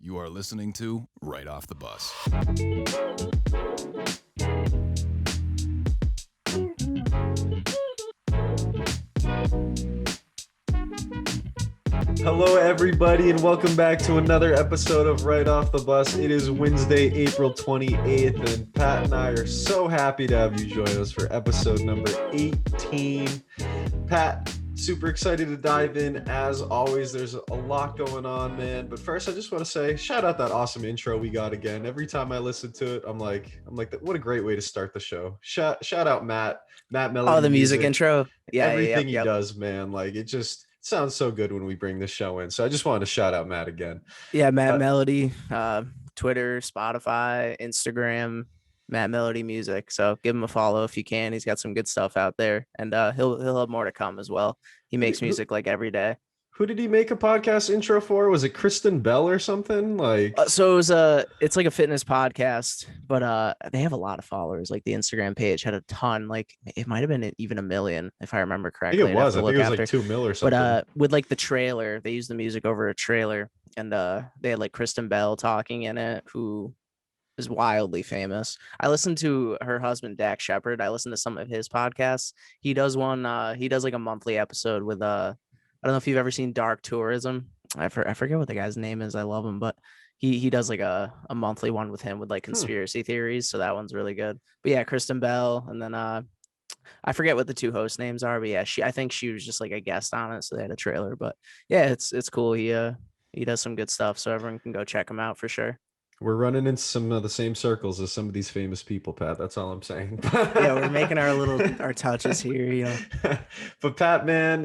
You are listening to Right Off the Bus. Hello, everybody, and welcome back to another episode of Right Off the Bus. It is Wednesday, April 28th, and Pat and I are so happy to have you join us for episode number 18. Pat, super excited to dive in. As always, there's a lot going on, man. But first, I just want to say, shout out that awesome intro we got again. Every time I listen to it, I'm like, what a great way to start the show. Shout out Matt Melody. Oh, the music intro. Yeah, everything he does, man. Like, it just sounds so good when we bring the show in. So I just wanted to shout out Matt again. Yeah, Matt Melody, Twitter, Spotify, Instagram, Matt Melody Music. So give him a follow if you can. He's got some good stuff out there, and he'll have more to come as well. He makes music like every day. Who did he make a podcast intro for? Was it Kristen Bell or something? Like, so it's like a fitness podcast, but they have a lot of followers. Like the Instagram page had a ton. Like it might have been even 1 million if I remember correctly. I think it was like 2 mil or something. But with like the trailer, they used the music over a trailer, and they had like Kristen Bell talking in it, who is wildly famous. I listened to her husband Dax Shepard. I listened to some of his podcasts. He does one. He does like a monthly episode with I don't know if you've ever seen Dark Tourism. I forget what the guy's name is. I love him, but he does like a monthly one with him with like conspiracy theories. So that one's really good. But yeah, Kristen Bell, and then I forget what the two host names are, but yeah, I think she was just like a guest on it, so they had a trailer. But yeah, it's cool. He does some good stuff, so everyone can go check him out for sure. We're running in some of the same circles as some of these famous people, Pat. That's all I'm saying. Yeah, we're making our touches here, you know. But Pat, man,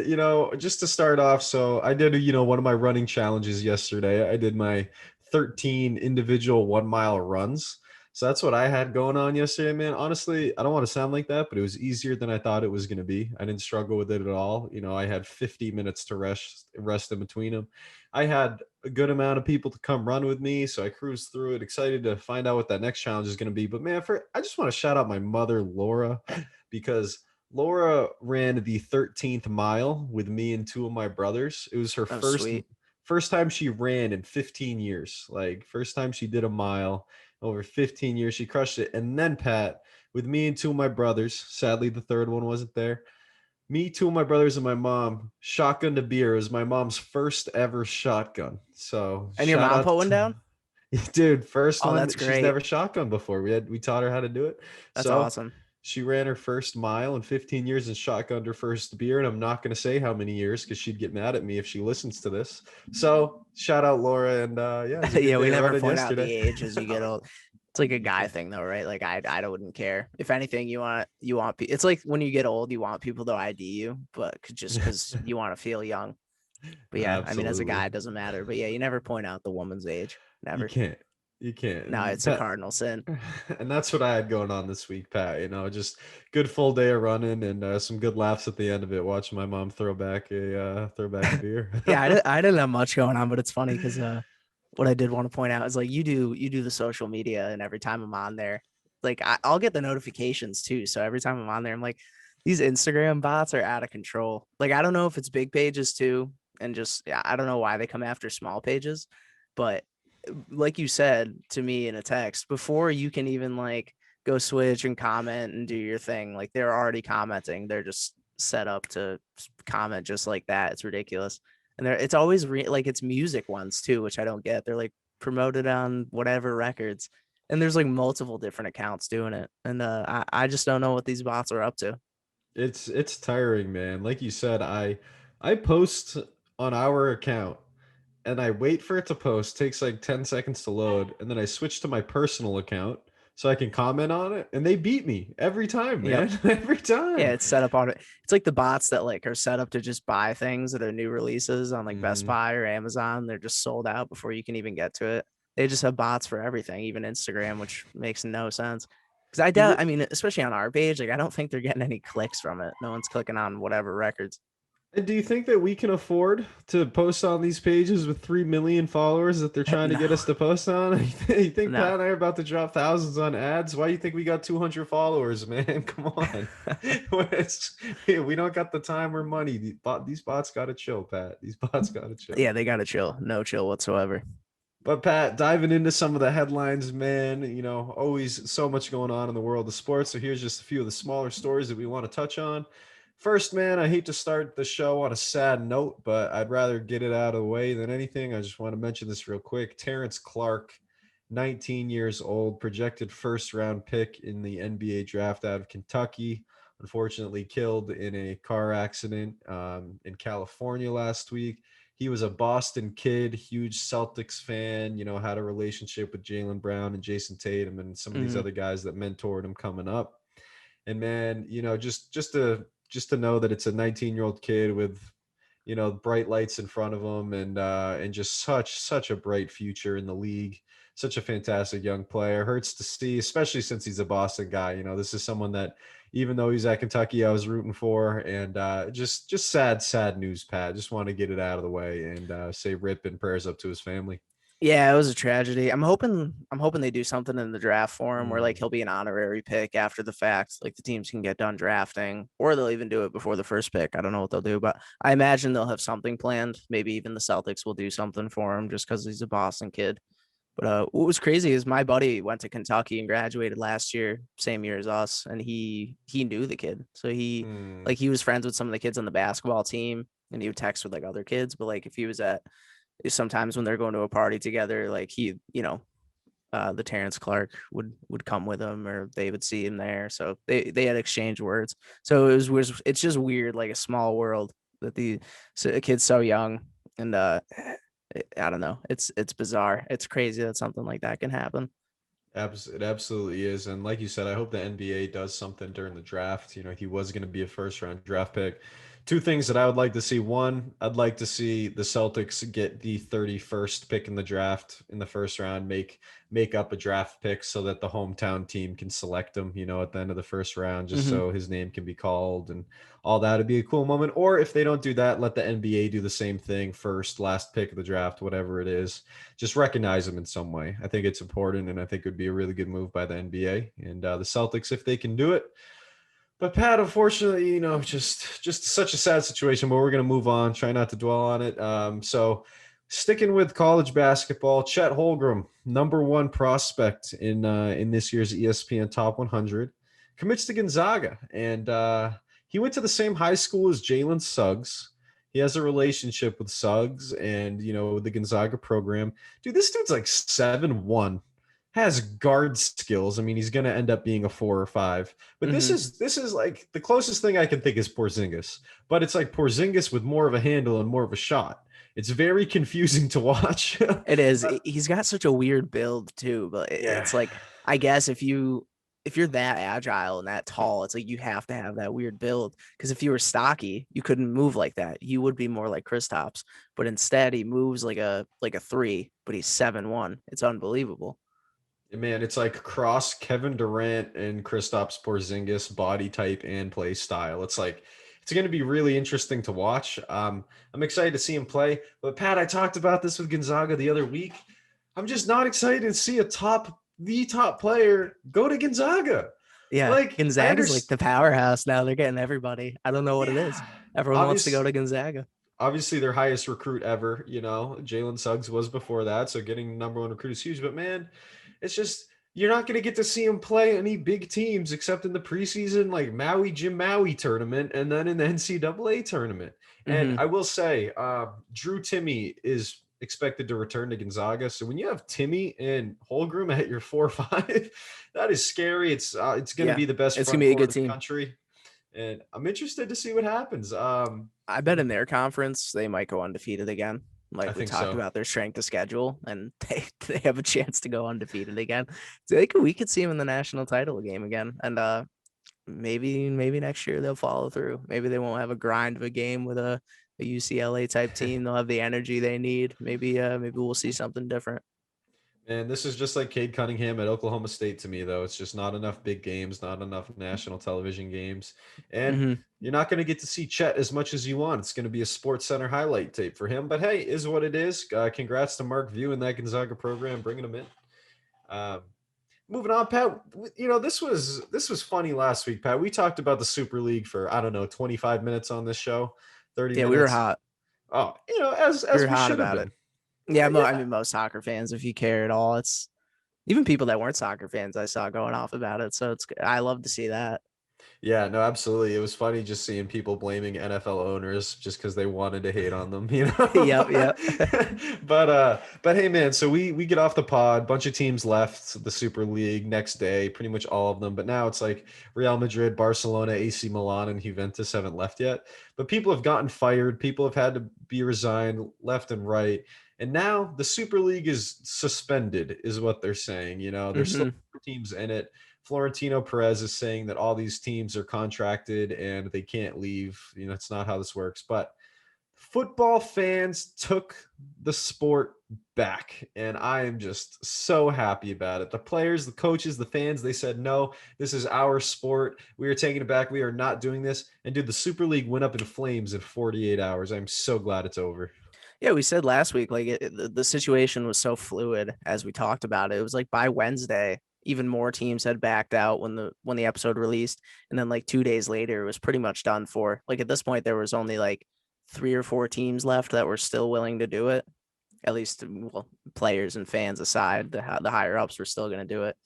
just to start off, so I did, one of my running challenges yesterday. I did my 13 individual 1 mile runs. So that's what I had going on yesterday, man. Honestly, I don't want to sound like that, but it was easier than I thought it was going to be. I didn't struggle with it at all. I had 50 minutes to rest in between them. I had a good amount of people to come run with me, so I cruised through it, excited to find out what that next challenge is going to be. But man, I just want to shout out my mother, Laura, because Laura ran the 13th mile with me and two of my brothers. It was her first time she ran in 15 years. Like, first time she did a mile over 15 years. She crushed it. And then, Pat, with me and two of my brothers, sadly the third one wasn't there, me, two of my brothers, and my mom shotgunned a beer. It was my mom's first ever shotgun. So, and your mom put one down? Dude, first one. That's great. She's never shotgunned before. We taught her how to do it. That's awesome. She ran her first mile in 15 years and shotgunned her first beer. And I'm not going to say how many years because she'd get mad at me if she listens to this. So shout out Laura. And yeah, we never point out the age as you get old. It's like a guy thing though, right? Like I wouldn't care. If anything, you want it's like when you get old, you want people to ID you, but just because you want to feel young. But yeah, Absolutely. I mean, as a guy, it doesn't matter. But yeah, you never point out the woman's age. Never. You can't. No, it's a cardinal sin. And that's what I had going on this week, Pat. Just good full day of running and some good laughs at the end of it, watching my mom throw back a beer. Yeah, I didn't have much going on, but it's funny because what I did want to point out is like you do the social media, and every time I'm on there, like I'll get the notifications too. So every time I'm on there, I'm like, these Instagram bots are out of control. Like, I don't know if it's big pages too, and just I don't know why they come after small pages, but like you said to me in a text, before you can even like go switch and comment and do your thing, like they're already commenting. They're just set up to comment just like that. It's ridiculous. And it's always like it's music ones too, which I don't get. They're like promoted on whatever records, and there's like multiple different accounts doing it. And I just don't know what these bots are up to. It's tiring, man. Like you said, I post on our account and I wait for it to post. Takes like 10 seconds to load, and then I switch to my personal account so I can comment on it, and they beat me every time, man. Yep. Every time. Yeah, it's set up on it. It's like the bots that like are set up to just buy things that are new releases on like Best Buy or Amazon. They're just sold out before you can even get to it. They just have bots for everything, even Instagram, which makes no sense. Because I doubt, I mean, especially on our page, like I don't think they're getting any clicks from it. No one's clicking on whatever records. And do you think that we can afford to post on these pages with 3 million followers that they're trying to No, get us to post on? You think no. Pat and I are about to drop thousands on ads? Why do you think we got 200 followers, man? Come on. We don't got the time or money. These bots got to chill, Pat. These bots got to chill. Yeah, they gotta chill. No chill whatsoever. But Pat, diving into some of the headlines, man, always so much going on in the world of sports. So here's just a few of the smaller stories that we want to touch on. First, man, I hate to start the show on a sad note, but I'd rather get it out of the way than anything. I just want to mention this real quick. Terrence Clark, 19 years old, projected first round pick in the NBA draft out of Kentucky, unfortunately killed in a car accident in California last week. He was a Boston kid, huge Celtics fan, had a relationship with Jalen Brown and Jason Tatum and some of these Mhm. other guys that mentored him coming up. And man, just to know that it's a 19-year-old kid with, bright lights in front of him and just such a bright future in the league. Such a fantastic young player. Hurts to see, especially since he's a Boston guy. This is someone that, even though he's at Kentucky, I was rooting for. And just sad news, Pat. Just want to get it out of the way and say rip and prayers up to his family. Yeah, it was a tragedy. I'm hoping they do something in the draft for him where like Mm. he'll be an honorary pick after the fact. Like the teams can get done drafting, or they'll even do it before the first pick. I don't know what they'll do, but I imagine they'll have something planned. Maybe even the Celtics will do something for him just because he's a Boston kid. But what was crazy is my buddy went to Kentucky and graduated last year, same year as us, and he knew the kid. So Mm. he was friends with some of the kids on the basketball team, and he would text with like other kids. But like if he was at sometimes when they're going to a party together, like the Terrence Clark would come with him, or they would see him there. So they had exchanged words. So it's just weird, like a small world that a kid's so young and I don't know. It's bizarre. It's crazy that something like that can happen. It absolutely is. And like you said, I hope the NBA does something during the draft. He was going to be a first round draft pick. Two things that I would like to see. One, I'd like to see the Celtics get the 31st pick in the draft in the first round, make up a draft pick so that the hometown team can select him, at the end of the first round, just Hmm. so his name can be called and all that would be a cool moment. Or if they don't do that, let the NBA do the same thing, first, last pick of the draft, whatever it is, just recognize them in some way. I think it's important, and I think it would be a really good move by the NBA and the Celtics if they can do it. But Pat, unfortunately, just such a sad situation. But we're gonna move on. Try not to dwell on it. So, sticking with college basketball, Chet Holmgren, number one prospect in this year's ESPN Top 100, commits to Gonzaga, and he went to the same high school as Jalen Suggs. He has a relationship with Suggs and the Gonzaga program. Dude, this dude's like 7'1", has guard skills. I mean, he's gonna end up being a 4 or 5. But this Hmm. is like the closest thing I can think is Porzingis, but it's like Porzingis with more of a handle and more of a shot. It's very confusing to watch. It is. He's got such a weird build too, but Yeah. it's like I guess if you're that agile and that tall, it's like you have to have that weird build. Because if you were stocky, you couldn't move like that. You would be more like Kristaps, but instead he moves like a three, but he's 7'1". It's unbelievable. Man, it's like cross Kevin Durant and Kristaps Porzingis body type and play style. It's going to be really interesting to watch. I'm excited to see him play. But Pat, I talked about this with Gonzaga the other week. I'm just not excited to see the top player go to Gonzaga. Yeah, Like I Gonzaga's like understand. the powerhouse now. They're getting everybody. I don't know what it is. Yeah, Everyone wants to go obvious. to Gonzaga. Obviously, their highest recruit ever. Jalen Suggs was before that, so getting number one recruit is huge. But man, it's just you're not going to get to see him play any big teams except in the preseason, like Jim Maui tournament, and then in the NCAA tournament. And Hmm. I will say, Drew Timmy is expected to return to Gonzaga. So when you have Timmy and Holmgren at your 4-5, that is scary. It's going to Yeah, be the best it's gonna front be a court good in the team. country, and I'm interested to see what happens. I bet in their conference they might go undefeated again. I Like we think talked so. about their strength of schedule, and they have a chance to go undefeated again. So we could see them in the national title game again, and maybe next year they'll follow through. Maybe they won't have a grind of a game with a UCLA type team. They'll have the energy they need. Maybe we'll see something different. And this is just like Cade Cunningham at Oklahoma State to me, though. It's just not enough big games, not enough national television games. And Hmm. you're not going to get to see Chet as much as you want. It's going to be a Sports Center highlight tape for him. But hey, is what it is. Congrats to Mark View and that Gonzaga program, bringing him in. Um, Moving on, Pat. This was funny last week, Pat. We talked about the Super League for, I don't know, 25 minutes on this show, 30 Yeah, we were minutes. hot. Oh, as We were we hot should have about it. been. Yeah, I Yeah. mean, most soccer fans, if you care at all, it's even people that weren't soccer fans I saw going off about it. So I love to see that. Yeah, no, absolutely. It was funny just seeing people blaming NFL owners just because they wanted to hate on them, Yep, but, yep. but hey, man, so we get off the pod. Bunch of teams left the Super League next day, pretty much all of them. But now it's like Real Madrid, Barcelona, AC Milan, and Juventus haven't left yet. But people have gotten fired. People have had to be resigned left and right. And now the Super League is suspended, is what they're saying. There's still Hmm. teams in it. Florentino Perez is saying that all these teams are contracted and they can't leave. It's not how this works. But football fans took the sport back, and I am just so happy about it. The players, the coaches, the fans, they said, no, this is our sport. We are taking it back. We are not doing this. And dude, the Super League went up in flames in 48 hours. I'm so glad it's over. Yeah, we said last week, like the situation was so fluid as we talked about it. It was like by Wednesday, even more teams had backed out when the episode released, and then like 2 days later, it was pretty much done for. Like at this point, there was only like 3 or 4 teams left that were still willing to do it. At least, well, players and fans aside, the higher ups were still going to do it.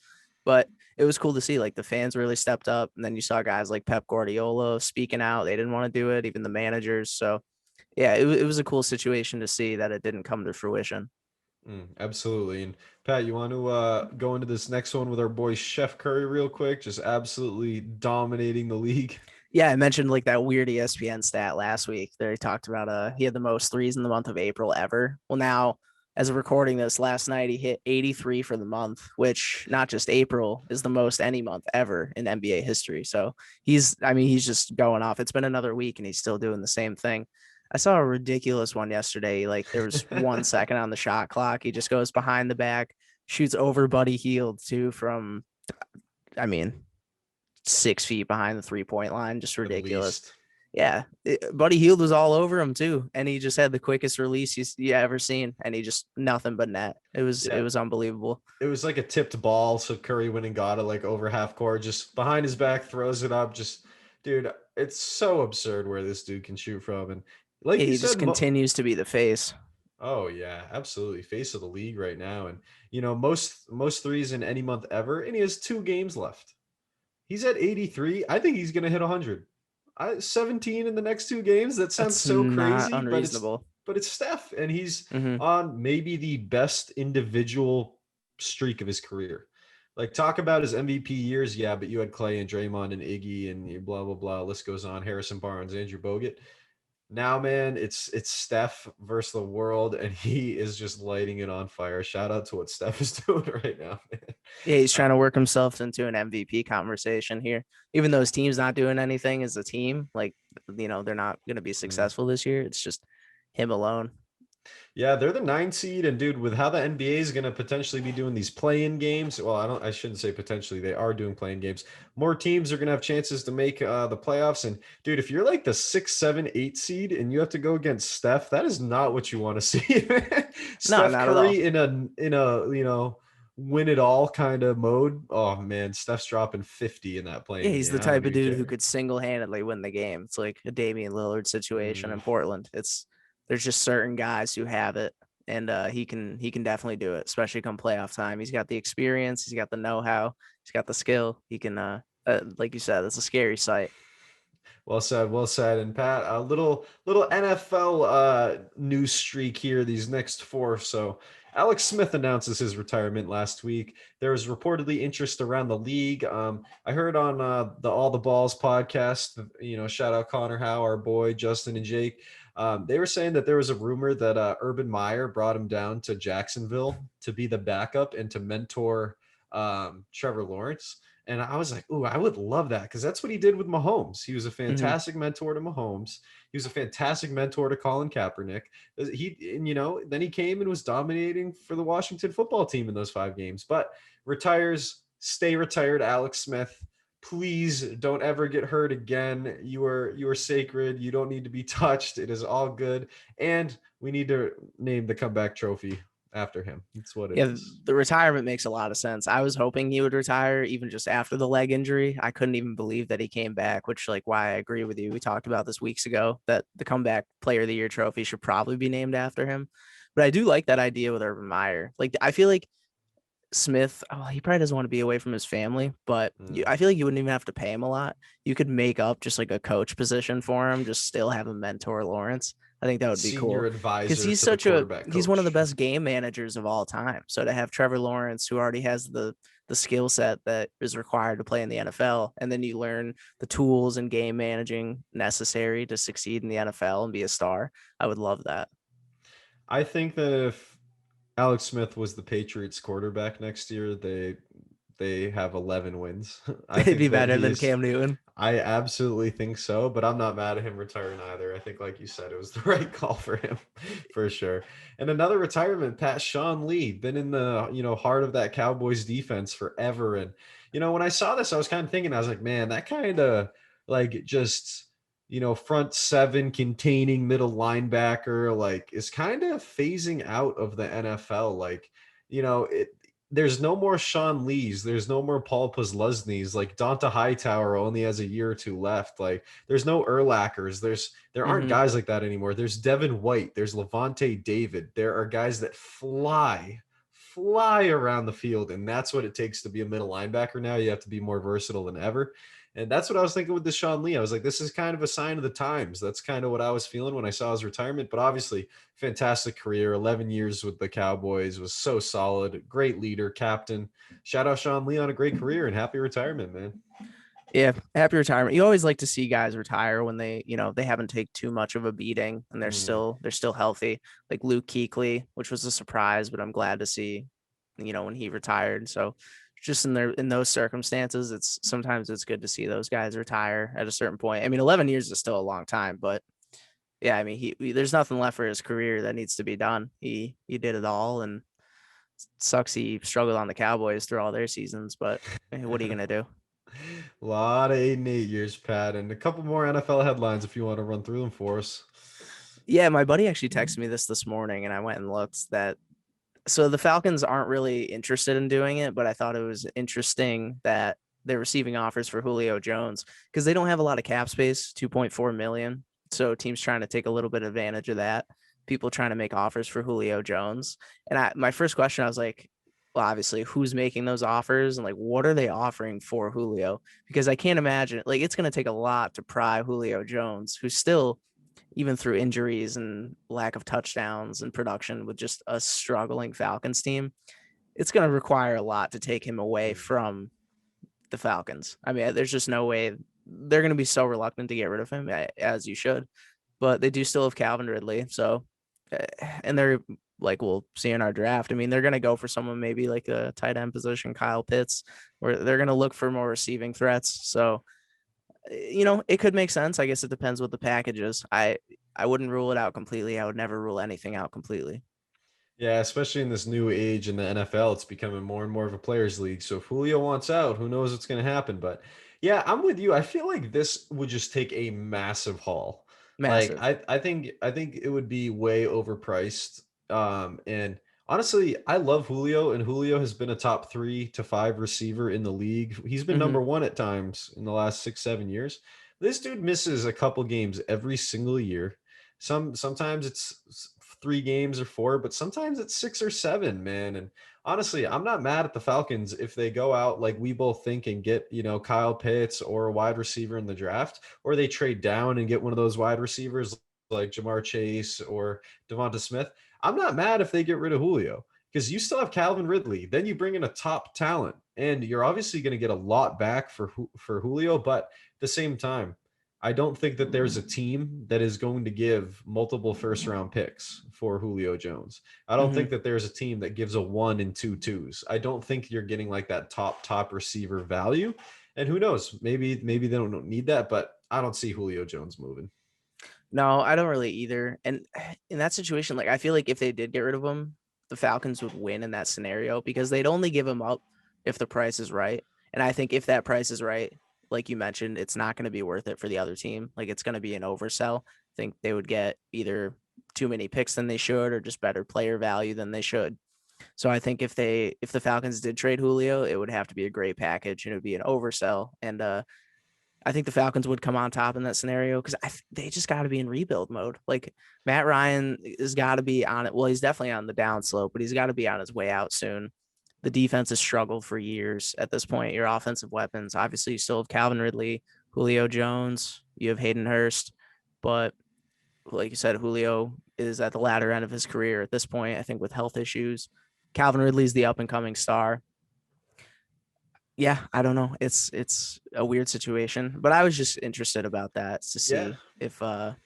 But it was cool to see like the fans really stepped up, and then you saw guys like Pep Guardiola speaking out. They didn't want to do it, even the managers. So yeah, it was a cool situation to see that it didn't come to fruition. Absolutely. And Pat, you want to go into this next one with our boy Chef Curry real quick? Just absolutely dominating the league. Yeah, I mentioned like that weird ESPN stat last week that he talked about. He had the most threes in the month of April ever. Well, now as of recording this last night, he hit 83 for the month, which not just April is the most any month ever in NBA history. So he's just going off. It's been another week and he's still doing the same thing. I saw a ridiculous one yesterday. Like there was 1 second on the shot clock. He just goes behind the back, shoots over Buddy Hield too from, I mean, 6 feet behind the 3-point line. Just At ridiculous. least. Yeah. Buddy Hield was all over him too. And he just had the quickest release you ever seen. And he just nothing but net. It Yeah. was unbelievable. It was like a tipped ball. So Curry went and got it like over half court, just behind his back, throws it up. Just, dude, it's so absurd where this dude can shoot from. And like Yeah, you he just said, continues to be the face. oh yeah, absolutely. Face of the league right now. And most threes in any month ever. And he has 2 games left. He's at 83. I think he's gonna hit 100. 17 in the next 2 games. That sounds That's so not crazy, unreasonable. but it's Steph, and he's Hmm. on maybe the best individual streak of his career. Like talk about his MVP years, yeah, but you had Clay and Draymond and Iggy and blah blah blah. List goes on. Harrison Barnes, Andrew Bogut. Now, man, it's Steph versus the world, and he is just lighting it on fire. Shout out to what Steph is doing right now, man. Yeah, he's trying to work himself into an MVP conversation here. Even though his team's not doing anything as a team, like they're not going to be Mm. successful this year. It's just him alone. Yeah, they're the 9 seed, and dude, with how the NBA is going to potentially be doing these play-in games, well, I shouldn't say potentially, they are doing play-in games. More teams are going to have chances to make the playoffs, and dude, if you're like the 6, 7, 8 seed and you have to go against Steph, that is not what you want to see. No, Steph not at all. Curry in a win it all kind of mode. Oh man, Steph's dropping 50 in that Yeah, playing he's game. the I don't type of even dude who care. could single-handedly win the game. It's like a Damian Lillard situation Mm. in Portland. There's just certain guys who have it, and he can definitely do it, especially come playoff time. He's got the experience, he's got the know-how, he's got the skill. He can, like you said, it's a scary sight. Well said, well said. And Pat, a little NFL news streak here. These next four. So Alex Smith announces his retirement last week. There was reportedly interest around the league. I heard on the All the Balls podcast. Shout out Connor Howe, our boy Justin and Jake. They were saying that there was a rumor that Urban Meyer brought him down to Jacksonville to be the backup and to mentor Trevor Lawrence. And I was like, ooh, I would love that, because that's what he did with Mahomes. He was a Mhm. fantastic mentor to Mahomes. He was a fantastic mentor to Colin Kaepernick. Then he came and was dominating for the Washington football team in those 5 games. But retires, stay retired, Alex Smith. Please don't ever get hurt again. You are sacred. You don't need to be touched. It is all good. And we need to name the comeback trophy after him. That's what it Yeah, is. the retirement makes a lot of sense. I was hoping he would retire even just after the leg injury. I couldn't even believe that he came back, which like why I agree with you. We talked about this weeks ago that the comeback player of the year trophy should probably be named after him. But I do like that idea with Urban Meyer. Like I feel like Smith, oh, he probably doesn't want to be away from his family, but Mm. I feel like you wouldn't even have to pay him a lot. You could make up just like a coach position for him, just still have him mentor Lawrence. I think that would be Senior cool because advisor to the quarterback he's one of the coach. best game managers of all time. So to have Trevor Lawrence, who already has the skill set that is required to play in the NFL, and then you learn the tools and game managing necessary to succeed in the NFL and be a star, I would love that. I think that if Alex Smith was the Patriots quarterback next year, they have 11 wins. I It'd be think that better he than is Cam Newton. I absolutely think so, but I'm not mad at him retiring either. I think, like you said, it was the right call for him, for sure. And another retirement, Pat Sean Lee, been in the heart of that Cowboys defense forever. And when I saw this, I was kind of thinking, I was like, man, that kind of like just front seven containing middle linebacker like is kind of phasing out of the NFL. Like, it there's no more Sean Lees. There's no more Paul Posluszny's. Like Donta Hightower only has a year or two left. Like there's no Urlachers. There aren't Hmm. guys like that anymore. There's Devin White. There's Levante David. There are guys that fly around the field, and that's what it takes to be a middle linebacker now. You have to be more versatile than ever. And that's what I was thinking with Deshaun Lee. I was like, this is kind of a sign of the times. That's kind of what I was feeling when I saw his retirement. But obviously, fantastic career. 11 years with the Cowboys, was so solid. Great leader, captain. Shout out Sean Lee on a great career and happy retirement, man. Yeah, happy retirement. You always like to see guys retire when they haven't taken too much of a beating and Mm. they're still healthy. Like Luke Kuechly, which was a surprise, but I'm glad to see, when he retired. So just in those circumstances, it's sometimes it's good to see those guys retire at a certain point. I mean, 11 years is still a long time, but yeah, I mean, there's nothing left for his career that needs to be done. He did it all, and sucks he struggled on the Cowboys through all their seasons, but what are you gonna do? A lot of 8 and 8 years, Pat, and a couple more NFL headlines if you want to run through them for us. Yeah, my buddy actually texted me this morning, and I went and looked that. So the Falcons aren't really interested in doing it, but I thought it was interesting that they're receiving offers for Julio Jones because they don't have a lot of cap space, 2.4 million. So teams trying to take a little bit of advantage of that. People trying to make offers for Julio Jones. And my first question, I was like, well, obviously, who's making those offers and like what are they offering for Julio? Because I can't imagine like it's going to take a lot to pry Julio Jones, who's still even through injuries and lack of touchdowns and production with just a struggling Falcons team, it's going to require a lot to take him away from the Falcons. I mean, there's just no way they're going to be so reluctant to get rid of him, as you should. But they do still have Calvin Ridley. So, and they're like, we'll see in our draft. I mean, they're going to go for someone maybe like a tight end position, Kyle Pitts, where they're going to look for more receiving threats. So, it could make sense. I guess it depends what the package is. I wouldn't rule it out completely. I would never rule anything out completely. Yeah, especially in this new age in the NFL, it's becoming more and more of a players' league. So if Julio wants out, who knows what's going to happen? But yeah, I'm with you. I feel like this would just take a massive haul. Like Massive. I think it would be way overpriced. And honestly, I love Julio, and Julio has been a top 3 to 5 receiver in the league. He's been Hmm. number one at times in the last 6, 7 years. This dude misses a couple games every single year. Sometimes it's 3 games or 4, but sometimes it's 6 or 7, man. And honestly, I'm not mad at the Falcons if they go out like we both think and get, Kyle Pitts or a wide receiver in the draft, or they trade down and get one of those wide receivers like Jamar Chase or Devonta Smith. I'm not mad if they get rid of Julio, because you still have Calvin Ridley. Then you bring in a top talent, and you're obviously going to get a lot back for Julio, but at the same time, I don't think that there's a team that is going to give multiple first round picks for Julio Jones. I don't think Mhm. that there's a team that gives a 1 and 2 twos. I don't think you're getting like that top receiver value. And who knows? Maybe they don't need that, but I don't see Julio Jones moving. No, I don't really either. And in that situation, like I feel like if they did get rid of him, the Falcons would win in that scenario because they'd only give him up if the price is right. And I think if that price is right, like you mentioned, it's not going to be worth it for the other team. Like it's going to be an oversell. I think they would get either too many picks than they should or just better player value than they should. So I think if the Falcons did trade Julio, it would have to be a great package and it would be an oversell. And I think the Falcons would come on top in that scenario because they just got to be in rebuild mode. Like Matt Ryan has got to be on it. Well, he's definitely on the downslope, but he's got to be on his way out soon. The defense has struggled for years at this point. Your offensive weapons, obviously, you still have Calvin Ridley, Julio Jones, you have Hayden Hurst, but like you said, Julio is at the latter end of his career at this point. I think with health issues, Calvin Ridley's the up and coming star. Yeah, I don't know. It's a weird situation, but I was just interested about that to Yeah. see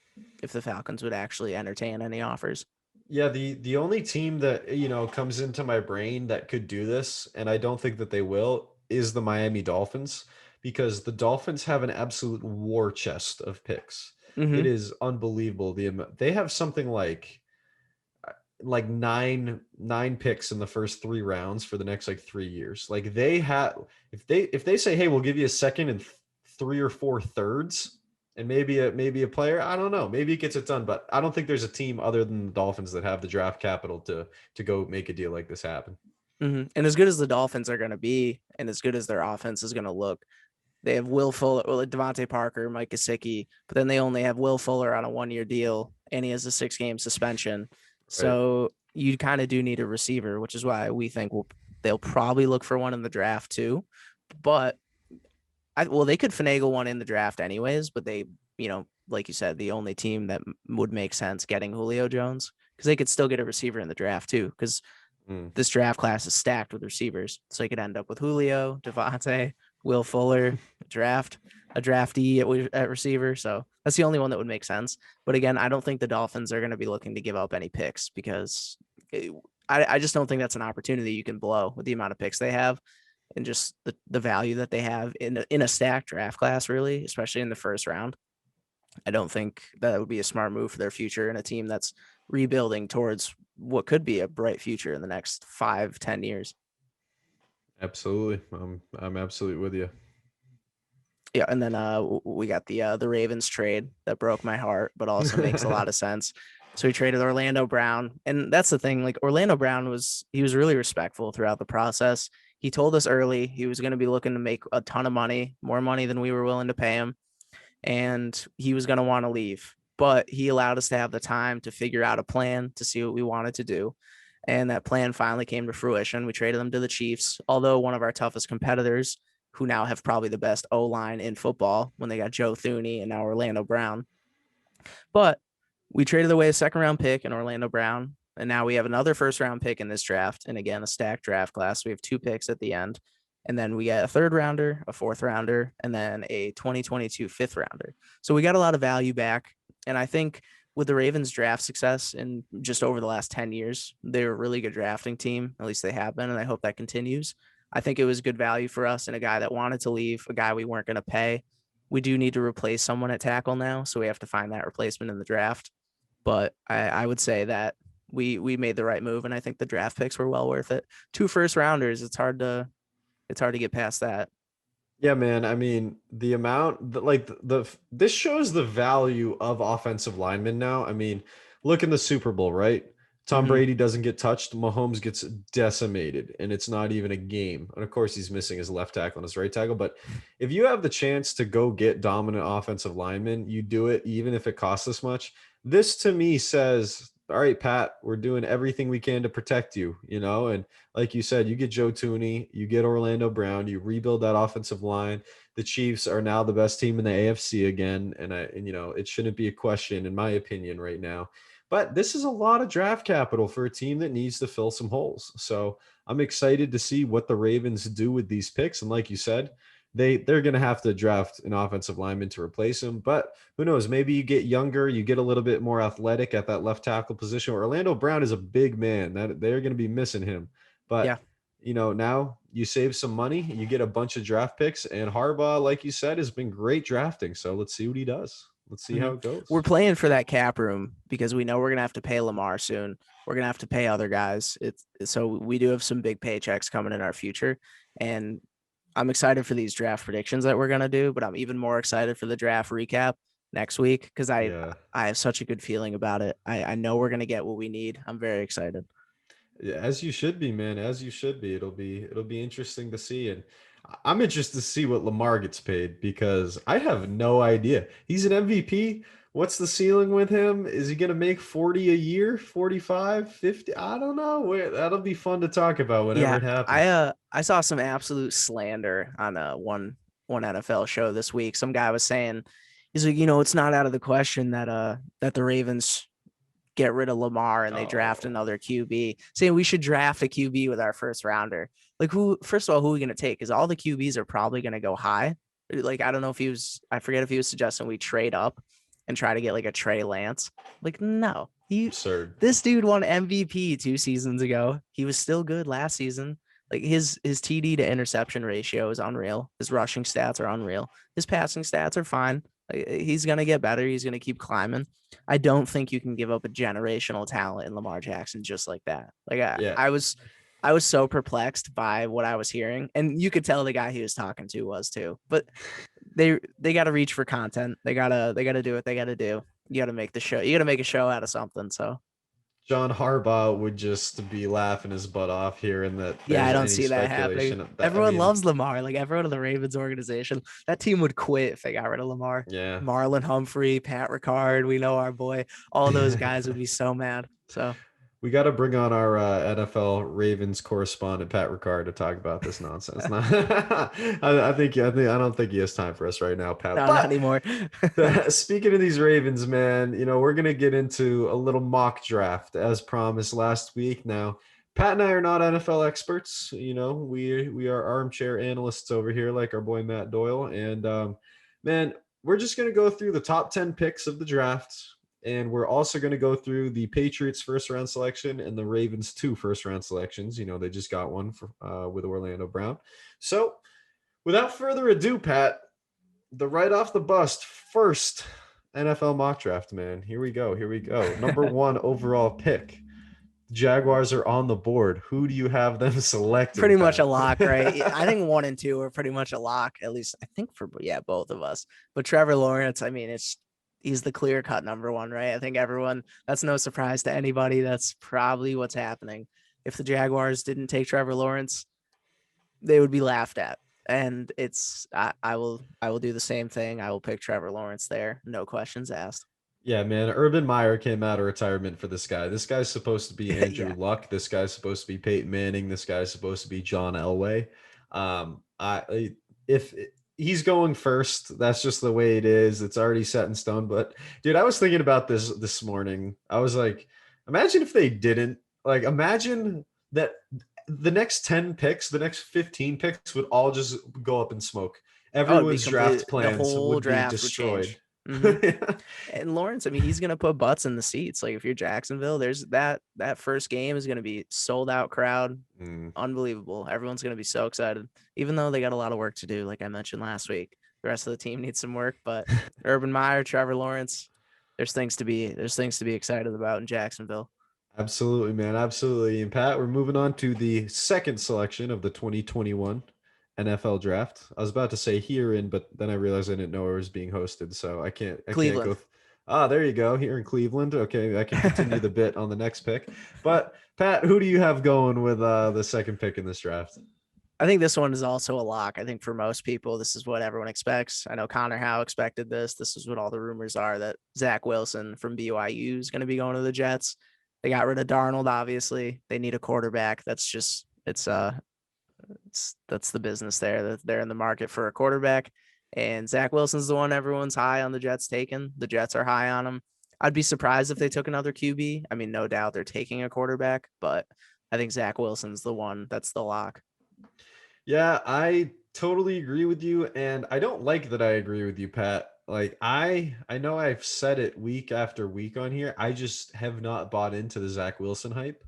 if the Falcons would actually entertain any offers. Yeah, the only team that, comes into my brain that could do this, and I don't think that they will, is the Miami Dolphins, because the Dolphins have an absolute war chest of picks. It Mm-hmm. is unbelievable. They have something like nine picks in the first 3 rounds for the next like 3 years. Like they have, if they say, hey, we'll give you a second and 3 or 4 thirds and maybe a player, I don't know, maybe it gets it done, but I don't think there's a team other than the Dolphins that have the draft capital to go make a deal like this happen. Mm-hmm. And as good as the Dolphins are going to be, and as good as their offense is going to look, they have Will Fuller, well, Devontae Parker, Mike Gesicki, but then they only have Will Fuller on a 1-year deal, and he has a 6-game suspension. Right. So you kind of do need a receiver, which is why we think they'll probably look for one in the draft too. But they could finagle one in the draft anyways, but they, like you said, the only team that would make sense getting Julio Jones because they could still get a receiver in the draft too because Mm. this draft class is stacked with receivers. So you could end up with Julio, Devontae, Will Fuller, a draftee at receiver. So that's the only one that would make sense. But again, I don't think the Dolphins are going to be looking to give up any picks because I just don't think that's an opportunity you can blow with the amount of picks they have and just the value that they have in a stacked draft class, really, especially in the first round. I don't think that would be a smart move for their future and a team that's rebuilding towards what could be a bright future in the next 5-10 years. Absolutely. I'm absolutely with you. Yeah, and then we got the Ravens trade that broke my heart, but also makes a lot of sense. So we traded Orlando Brown, and that's the thing. Like Orlando Brown was really respectful throughout the process. He told us early he was going to be looking to make a ton of money, more money than we were willing to pay him, and he was going to want to leave. But he allowed us to have the time to figure out a plan to see what we wanted to do. And that plan finally came to fruition. We traded him to the Chiefs, although one of our toughest competitors, who now have probably the best O line in football when they got Joe Thuney and now Orlando Brown. But we traded away a 2nd-round pick in Orlando Brown. And now we have another 1st-round pick in this draft. And again, a stacked draft class. We have 2 picks at the end. And then we get a 3rd-rounder, a 4th-rounder, and then a 2022 5th-rounder. So we got a lot of value back. And I think with the Ravens draft success in just over the last 10 years, they're a really good drafting team. At least they have been. And I hope that continues. I think it was good value for us and a guy that wanted to leave, a guy we weren't going to pay. We do need to replace someone at tackle now. So we have to find that replacement in the draft. But I would say that we made the right move. And I think the draft picks were well worth it. 2 first-rounders. It's hard to get past that. Yeah, man. I mean, the amount like this shows the value of offensive linemen now. I mean, look in the Super Bowl, right? Tom Mm-hmm. Brady doesn't get touched. Mahomes gets decimated, and it's not even a game. And of course, he's missing his left tackle and his right tackle. But if you have the chance to go get dominant offensive linemen, you do it, even if it costs this much. This to me says, all right, Pat, we're doing everything we can to protect you, and like you said, you get Joe Thuney, you get Orlando Brown, you rebuild that offensive line. The Chiefs are now the best team in the AFC again, and it shouldn't be a question in my opinion right now. But this is a lot of draft capital for a team that needs to fill some holes. So I'm excited to see what the Ravens do with these picks. And like you said, they're going to have to draft an offensive lineman to replace him. But who knows? Maybe you get younger, you get a little bit more athletic at that left tackle position. Orlando Brown is a big man. That they're going to be missing him. Yeah. But now you save some money, you get a bunch of draft picks, and Harbaugh, like you said, has been great drafting. So let's see what he does. Let's see how it goes. We're playing for that cap room because we know we're going to have to pay Lamar soon. We're going to have to pay other guys. So we do have some big paychecks coming in our future. And I'm excited for these draft predictions that we're going to do, but I'm even more excited for the draft recap next week because I have such a good feeling about it. I know we're going to get what we need. I'm very excited. Yeah, as you should be, man. As you should be. It'll be interesting to see, and I'm interested to see what Lamar gets paid because I have no idea. He's an MVP. What's the ceiling with him? Is he going to make 40 a year, 45, 50? I don't know. That'll be fun to talk about whenever it happens. I saw some absolute slander on one NFL show this week. Some guy was saying, he's like, it's not out of the question that the Ravens get rid of Lamar and they draft another QB, saying we should draft a QB with our first rounder. Like first of all, who are we going to take? Because all the QBs are probably going to go high. Like, I don't know if I forget if he was suggesting we trade up and try to get like a Trey Lance. Like, no, Absurd. This dude won MVP 2 seasons ago. He was still good last season. Like his TD to interception ratio is unreal. His rushing stats are unreal. His passing stats are fine. Like, he's going to get better. He's going to keep climbing. I don't think you can give up a generational talent in Lamar Jackson just like that. Like I was so perplexed by what I was hearing, and you could tell the guy he was talking to was too. But they got to reach for content. They gotta do what they got to do. You got to make the show. You got to make a show out of something. So John Harbaugh would just be laughing his butt off here, and that I don't see that happening. Everyone loves Lamar. Like everyone in the Ravens organization, that team would quit if they got rid of Lamar. Yeah, Marlon Humphrey, Pat Ricard, we know our boy. All those guys would be so mad. So we got to bring on our NFL Ravens correspondent Pat Ricard to talk about this nonsense. I don't think he has time for us right now, Pat. No, not anymore. Speaking of these Ravens, man, we're gonna get into a little mock draft as promised last week. Now, Pat and I are not NFL experts. We are armchair analysts over here, like our boy Matt Doyle. And man, we're just gonna go through the top 10 picks of the draft. And we're also going to go through the Patriots first round selection and the Ravens 2 first round selections. They just got one with Orlando Brown. So without further ado, Pat, the right off the bust first NFL mock draft, man. Here we go. Number 1 overall pick. Jaguars are on the board. Who do you have them selected? Pretty much a lock, right? I think 1 and 2 are pretty much a lock, at least I think for both of us. But Trevor Lawrence, I mean, he's the clear-cut number 1, right? I think that's no surprise to anybody. That's probably what's happening. If the Jaguars didn't take Trevor Lawrence, they would be laughed at. And I will do the same thing. I will pick Trevor Lawrence there. No questions asked. Yeah, man. Urban Meyer came out of retirement for this guy. This guy's supposed to be Andrew Luck. This guy's supposed to be Peyton Manning. This guy's supposed to be John Elway. If he's going first, that's just the way it is. It's already set in stone. But dude, I was thinking about this morning. I was like, imagine if they didn't. Like, imagine that the next 10 picks, the next 15 picks would all just go up in smoke. Everyone's draft plans would be destroyed. Mm-hmm. And Lawrence, I mean, he's gonna put butts in the seats. Like if you're Jacksonville, there's that first game is gonna be sold out crowd. Unbelievable. Everyone's gonna be so excited, even though they got a lot of work to do. Like I mentioned last week, the rest of the team needs some work. But Urban Meyer, Trevor Lawrence, there's things to be excited about in Jacksonville. Absolutely, man. Absolutely. And Pat, we're moving on to the second selection of the 2021 NFL draft. I was about to say herein, but then I realized I didn't know it was being hosted, so I can't Cleveland. There you go. Here in Cleveland. Okay, I can continue the bit on the next pick. But Pat, who do you have going with the second pick in this draft? I think this one is also a lock. I think for most people, this is what everyone expects. I know Connor Howe expected this. This is what all the rumors are, that Zach Wilson from BYU is going to be going to the Jets. They got rid of Darnold, obviously. They need a quarterback. That's the business there. They're in the market for a quarterback, and Zach Wilson's the one everyone's high on the Jets taking. The Jets are high on him. I'd be surprised if they took another QB. I mean, no doubt they're taking a quarterback, but I think Zach Wilson's the one that's the lock. Yeah, I totally agree with you, and I don't like that I agree with you, Pat. Like I know I've said it week after week on here. I just have not bought into the Zach Wilson hype.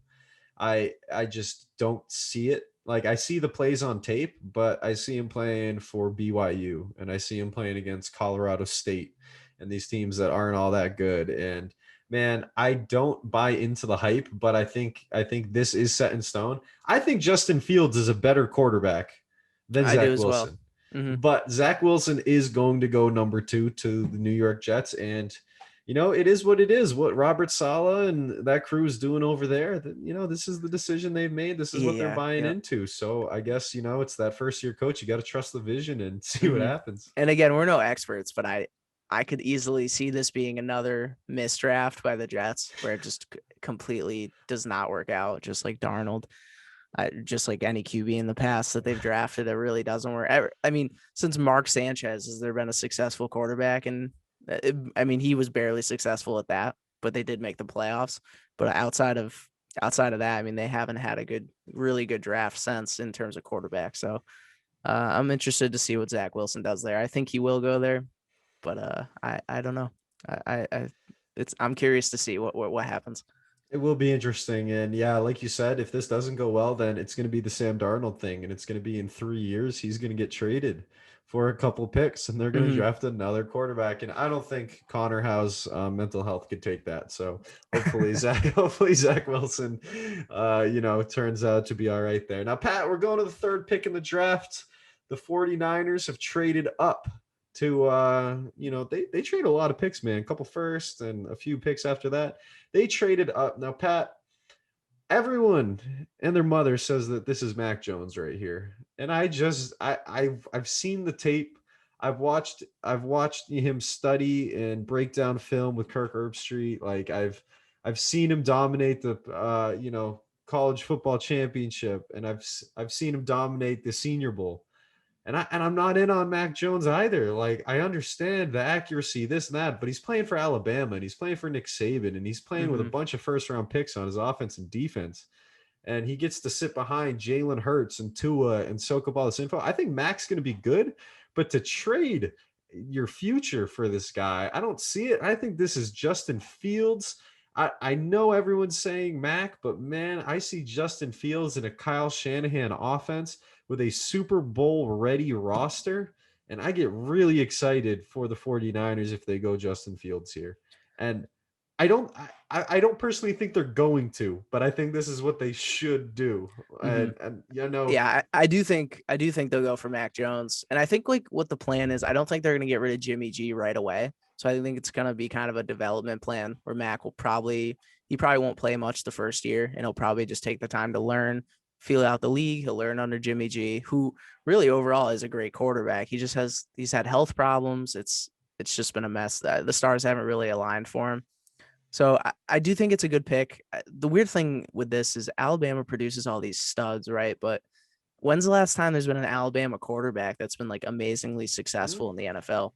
I just don't see it. Like I see the plays on tape, but I see him playing for BYU and I see him playing against Colorado State and these teams that aren't all that good. And man, I don't buy into the hype, but I think this is set in stone. I think Justin Fields is a better quarterback than I do Zach as well. Wilson. Hmm. But Zach Wilson is going to go number 2 to the New York Jets, and it is what it is. What Robert Saleh and that crew is doing over there, this is the decision they've made. This is what they're Yeah. buying Yeah. into. So I guess, it's that first year coach. You got to trust the vision and see what Hmm. happens. And again, we're no experts, but I could easily see this being another misdraft by the Jets where it just completely does not work out, just like Darnold. Just like any QB in the past that they've drafted, it really doesn't work. I mean, since Mark Sanchez, has there been a successful quarterback? And I mean, he was barely successful at that, but they did make the playoffs. But outside of that, I mean, they haven't had a really good draft since in terms of quarterback. So I'm interested to see what Zach Wilson does there. I think he will go there, but I don't know. I'm curious to see what happens. It will be interesting. And yeah, like you said, if this doesn't go well, then it's going to be the Sam Darnold thing. And it's going to be in 3 years, he's going to get traded for a couple picks and they're going to Mhm. draft another quarterback. And I don't think Connor Howe's mental health could take that. So hopefully Zach Wilson, turns out to be all right there. Now, Pat, we're going to the third pick in the draft. The 49ers have traded up to, they trade a lot of picks, man, a couple first and a few picks after that. They traded up. Now, Pat, everyone and their mother says that this is Mac Jones right here. And I've seen the tape. I've watched him study and break down film with Kirk Herbstreit. Like I've seen him dominate the college football championship, and I've seen him dominate the Senior Bowl. And I'm not in on Mac Jones either. Like I understand the accuracy, this and that, but he's playing for Alabama and he's playing for Nick Saban and he's playing with a Mhm. bunch of first round picks on his offense and defense. And he gets to sit behind Jalen Hurts and Tua and soak up all this info. I think Mac's going to be good, but to trade your future for this guy, I don't see it. I think this is Justin Fields. I know everyone's saying Mac, but man, I see Justin Fields in a Kyle Shanahan offense with a Super Bowl ready roster. And I get really excited for the 49ers if they go Justin Fields here. And I don't personally think they're going to, but I think this is what they should do. Mhm. And Yeah, I do think they'll go for Mac Jones. And I think like what the plan is, I don't think they're going to get rid of Jimmy G right away. So I think it's going to be kind of a development plan where Mac he probably won't play much the first year and he'll probably just take the time to learn, feel out the league. He'll learn under Jimmy G, who really overall is a great quarterback. He's had health problems. It's just been a mess. The stars haven't really aligned for him. So I do think it's a good pick. The weird thing with this is Alabama produces all these studs, right? But when's the last time there's been an Alabama quarterback that's been like amazingly successful in the NFL?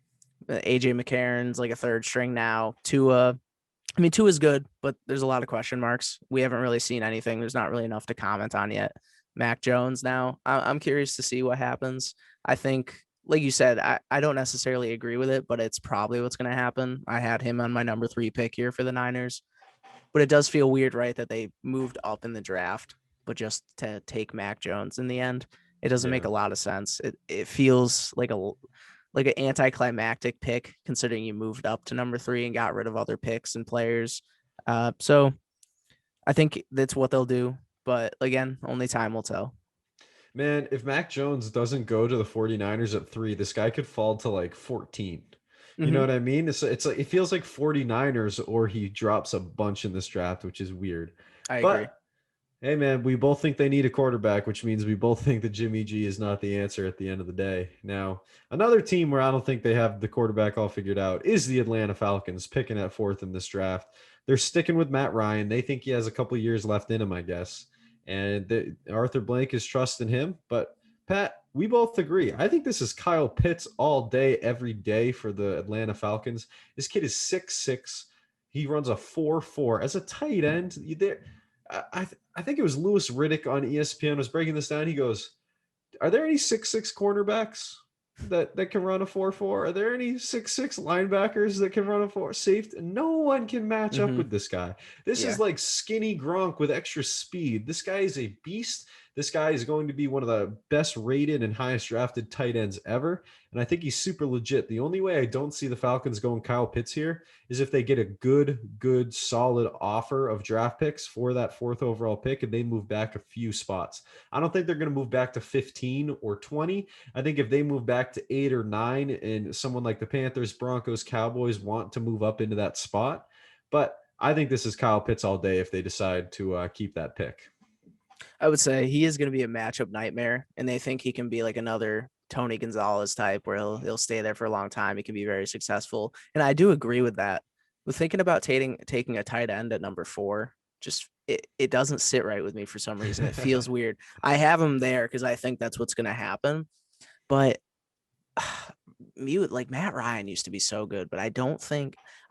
AJ McCarron's like a third string now. Tua's good, but there's a lot of question marks. We haven't really seen anything. There's not really enough to comment on yet. Mac Jones now. I'm curious to see what happens. I think, like you said, I don't necessarily agree with it, but it's probably what's going to happen. I had him on my number 3 pick here for the Niners, but it does feel weird, right, that they moved up in the draft, but just to take Mac Jones in the end. It doesn't make yeah. a lot of sense. It feels like an anticlimactic pick, considering you moved up to number 3 and got rid of other picks and players. So I think that's what they'll do. But again, only time will tell. Man, if Mac Jones doesn't go to the 49ers at 3, this guy could fall to like 14. You know Hmm. what I mean? It's like it feels like 49ers or he drops a bunch in this draft, which is weird. I agree. But hey, man, we both think they need a quarterback, which means we both think that Jimmy G is not the answer at the end of the day. Now, another team where I don't think they have the quarterback all figured out is the Atlanta Falcons, picking at 4th in this draft. They're sticking with Matt Ryan. They think he has a couple years left in him, I guess. And Arthur Blank is trusting him. But, Pat, we both agree. I think this is Kyle Pitts all day, every day for the Atlanta Falcons. This kid is 6'6". He runs a 4.4 as a tight end. I think it was Lewis Riddick on ESPN was breaking this down. He goes, are there any 6'6" cornerbacks that can run a 4.4? Are there any 6'6" linebackers that can run a 4 safety? No one can match up with this guy. This is Yeah. like skinny Gronk with extra speed. This guy is a beast. This guy is going to be one of the best rated and highest drafted tight ends ever. And I think he's super legit. The only way I don't see the Falcons going Kyle Pitts here is if they get a good, solid offer of draft picks for that 4th overall pick and they move back a few spots. I don't think they're going to move back to 15 or 20. I think if they move back to 8 or 9 and someone like the Panthers, Broncos, Cowboys want to move up into that spot. But I think this is Kyle Pitts all day if they decide to keep that pick. I would say he is going to be a matchup nightmare, and they think he can be like another Tony Gonzalez type where he'll stay there for a long time. He can be very successful. And I do agree with that. With thinking about taking a tight end at number 4, just it doesn't sit right with me for some reason. It feels weird. I have him there because I think that's what's going to happen. But like Matt Ryan used to be so good, but I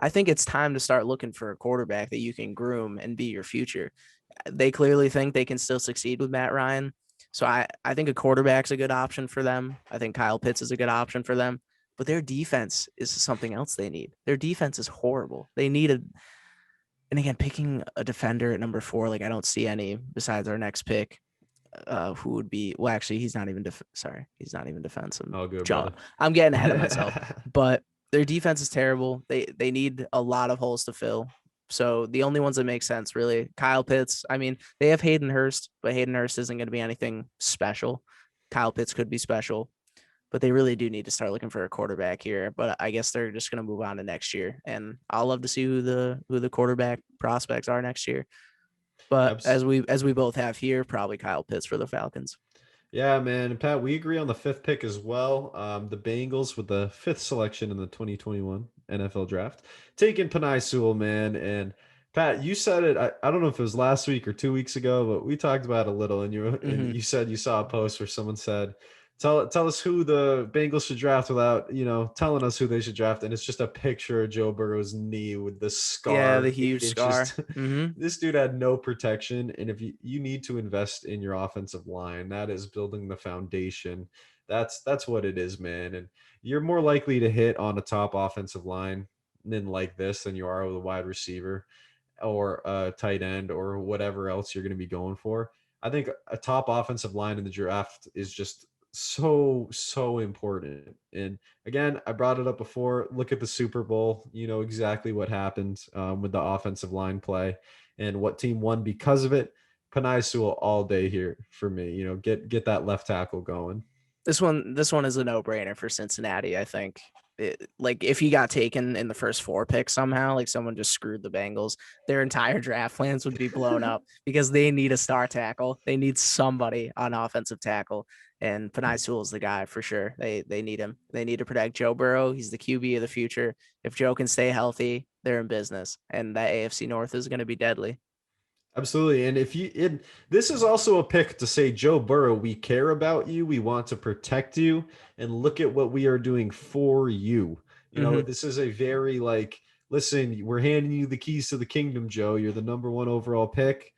think it's time to start looking for a quarterback that you can groom and be your future. They clearly think they can still succeed with Matt Ryan. So I think a quarterback's a good option for them. I think Kyle Pitts is a good option for them, but their defense is something else they need. Their defense is horrible. They need and again, picking a defender at number 4, like I don't see any besides our next pick. Who would be, well, actually, he's not even defensive. Oh, good. John, I'm getting ahead of myself, but their defense is terrible. They need a lot of holes to fill. So the only ones that make sense, really, Kyle Pitts. I mean, they have Hayden Hurst, but Hayden Hurst isn't going to be anything special. Kyle Pitts could be special, but they really do need to start looking for a quarterback here. But I guess they're just going to move on to next year, and I'll love to see who the quarterback prospects are next year. But as we both have here, probably Kyle Pitts for the Falcons. Yeah, man. And Pat, we agree on the 5th pick as well. The Bengals with the 5th selection in the 2021 NFL draft, taking Penei Sewell, man. And Pat, you said it. I don't know if it was last week or 2 weeks ago, but we talked about it a little. And you said you saw a post where someone said, Tell us who the Bengals should draft without, telling us who they should draft. And it's just a picture of Joe Burrow's knee with the scar. Yeah, the huge scar. This dude had no protection. And if you need to invest in your offensive line, that is building the foundation. That's what it is, man. And you're more likely to hit on a top offensive line than like this than you are with a wide receiver or a tight end or whatever else you're going to be going for. I think a top offensive line in the draft is just so important. And again, I brought it up before. Look at the Super Bowl. You know exactly what happened with the offensive line play and what team won because of it. Penei Sewell all day here for me. Get that left tackle going. This one is a no-brainer for Cincinnati. I think like if he got taken in the first 4 picks somehow, like someone just screwed the Bengals, their entire draft plans would be blown up because they need a star tackle. They need somebody on offensive tackle. And Penei Sewell's the guy for sure. They need him. They need to protect Joe Burrow. He's the QB of the future. If Joe can stay healthy, they're in business. And that AFC North is going to be deadly. Absolutely. And this is also a pick to say, Joe Burrow, we care about you. We want to protect you. And look at what we are doing for you. This is a very listen, we're handing you the keys to the kingdom, Joe. You're the number 1 overall pick.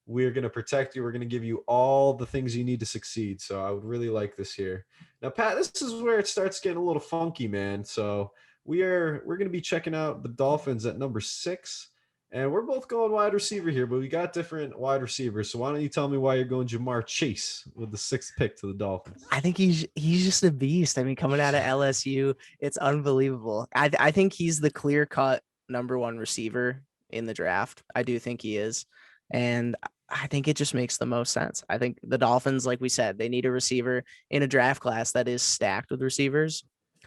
We're going to protect you. We're going to give you all the things you need to succeed. So I would really like this here. Now, Pat, this is where it starts getting a little funky, man. So we're going to be checking out the Dolphins at number 6. And we're both going wide receiver here, but we got different wide receivers. So why don't you tell me why you're going Jamar Chase with the 6th pick to the Dolphins? I think he's just a beast. I mean, coming out of LSU, it's unbelievable. I think he's the clear-cut number 1 receiver in the draft. I do think he is. And I think it just makes the most sense. I think the Dolphins, like we said, they need a receiver in a draft class that is stacked with receivers.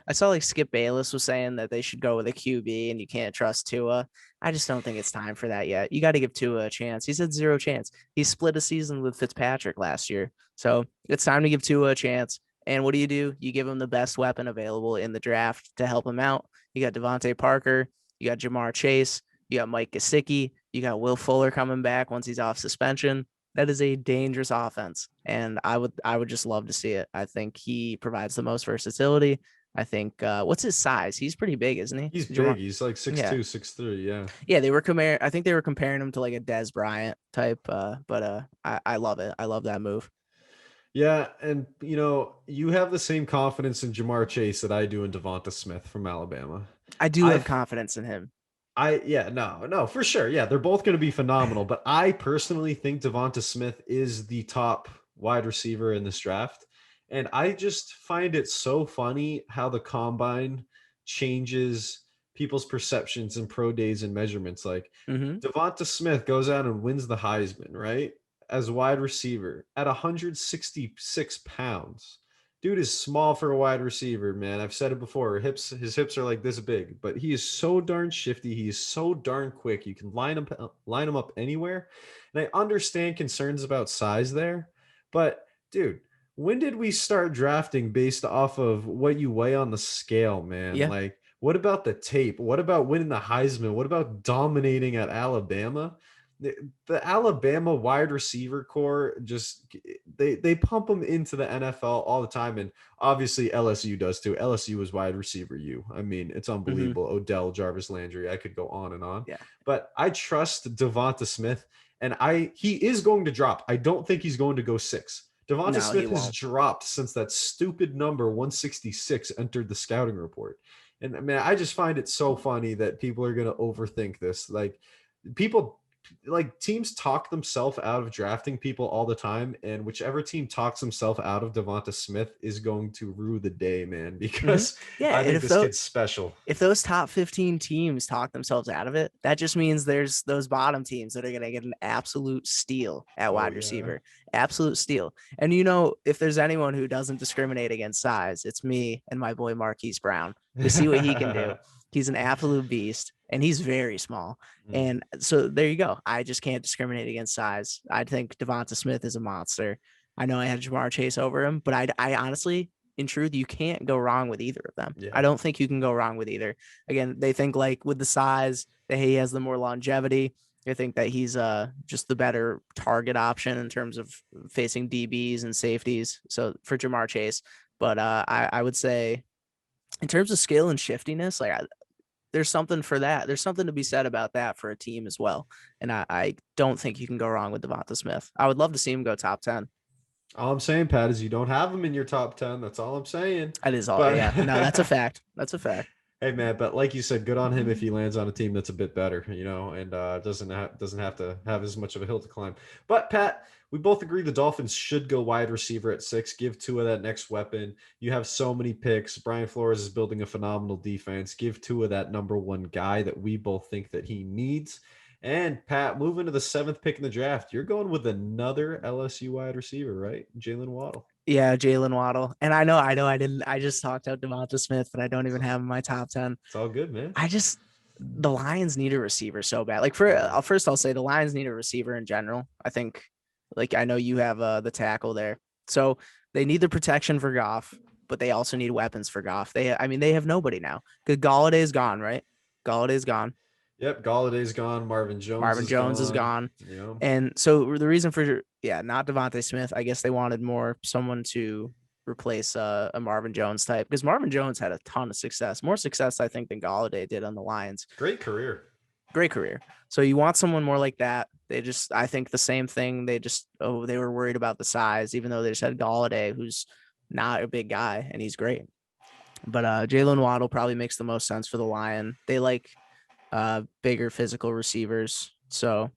I saw Skip Bayless was saying that they should go with a QB and you can't trust Tua. I just don't think it's time for that yet. You got to give Tua a chance. He said 0 chance. He split a season with Fitzpatrick last year. So it's time to give Tua a chance. And what do? You give him the best weapon available in the draft to help him out. You got Devontae Parker. You got Jamar Chase. You got Mike Gesicki. You got Will Fuller coming back once he's off suspension. That is a dangerous offense. And I would just love to see it. I think he provides the most versatility. I think what's his size? He's pretty big, isn't he? He's big. He's like 6'2", 6'3", yeah. Yeah, I think they were comparing him to like a Dez Bryant type, but I love it. I love that move. Yeah, and you have the same confidence in Jamar Chase that I do in Devonta Smith from Alabama. I do I have confidence in him. yeah, no, for sure. Yeah, they're both going to be phenomenal, but I personally think Devonta Smith is the top wide receiver in this draft. And I just find it so funny how the combine changes people's perceptions and pro days and measurements. Like Hmm. Devonta Smith goes out and wins the Heisman, right? As wide receiver at 166 pounds. Dude is small for a wide receiver, man. I've said it before. His hips are like this big, but he is so darn shifty. He is so darn quick. You can line him up anywhere. And I understand concerns about size there, but dude, when did we start drafting based off of what you weigh on the scale, man? Yeah. Like, what about the tape? What about winning the Heisman? What about dominating at Alabama? The Alabama wide receiver core just they pump them into the NFL all the time, and obviously LSU does too. LSU is wide receiver U. I mean, it's Hmm. unbelievable. Odell, Jarvis Landry, I could go on and on. Yeah. But I trust Devonta Smith, and he is going to drop. I don't think he's going to go 6. Devonta No, he Smith has won't. dropped since that stupid number 166 entered the scouting report. And man, I just find it so funny that people are going to overthink this. Like people like teams talk themselves out of drafting people all the time, and whichever team talks himself out of Devonta Smith is going to rue the day, man, Hmm. because Yeah, I and think this kid's special. if those top 15 teams talk themselves out of it, that just means there's those bottom teams that are going to get an absolute steal at Oh wide yeah. receiver. Absolute steal. And if there's anyone who doesn't discriminate against size, it's me and my boy Marquise Brown. We see what he can do. He's an absolute beast, and he's very small. Mm. And so there you go. I just can't discriminate against size. I think Devonta Smith is a monster. I know I had Jamar Chase over him, but I honestly, in truth, you can't go wrong with either of them. I Yeah. don't think you can go wrong with either. Again, they think like with the size that he has the more longevity. They think that he's just the better target option in terms of facing DBs and safeties. So for Jamar Chase, but I would say in terms of skill and shiftiness, there's something for that. There's something to be said about that for a team as well. And I don't think you can go wrong with Devonta Smith. I would love to see him go top 10. All I'm saying, Pat, is you don't have him in your top 10. That's all I'm saying. That is all. But Yeah, no, that's a fact. That's a fact. hey man, but like you said, good on him if he lands on a team that's a bit better, and doesn't have to have as much of a hill to climb. But Pat, we both agree the Dolphins should go wide receiver at 6. Give Tua that next weapon. You have so many picks. Brian Flores is building a phenomenal defense. Give Tua that number one guy that we both think that he needs. And Pat, moving to the 7th pick in the draft, you're going with another LSU wide receiver, right? Jalen Waddle. Yeah, Jalen Waddle. And I didn't. I just talked out Devonta Smith, but I don't even have him in my top 10. It's all good, man. The Lions need a receiver so bad. Like first, I'll say the Lions need a receiver in general. I think, like I know you have the tackle there, so they need the protection for Goff, but they also need weapons for Goff. They have nobody now. Because Galladay's gone, right? Galladay's gone. Yep, Galladay's gone. Marvin Jones Marvin is Jones is gone. gone. You know, And so the reason for not Devontae Smith, I guess they wanted more someone to replace a Marvin Jones type because Marvin Jones had a ton of success, more success I think than Galladay did on the Lions. great career. Great career. So you want someone more like that. I think the same thing. They were worried about the size, even though they just had Galladay, who's not a big guy and he's great. But Jalen Waddle probably makes the most sense for the Lion. They like bigger physical receivers. So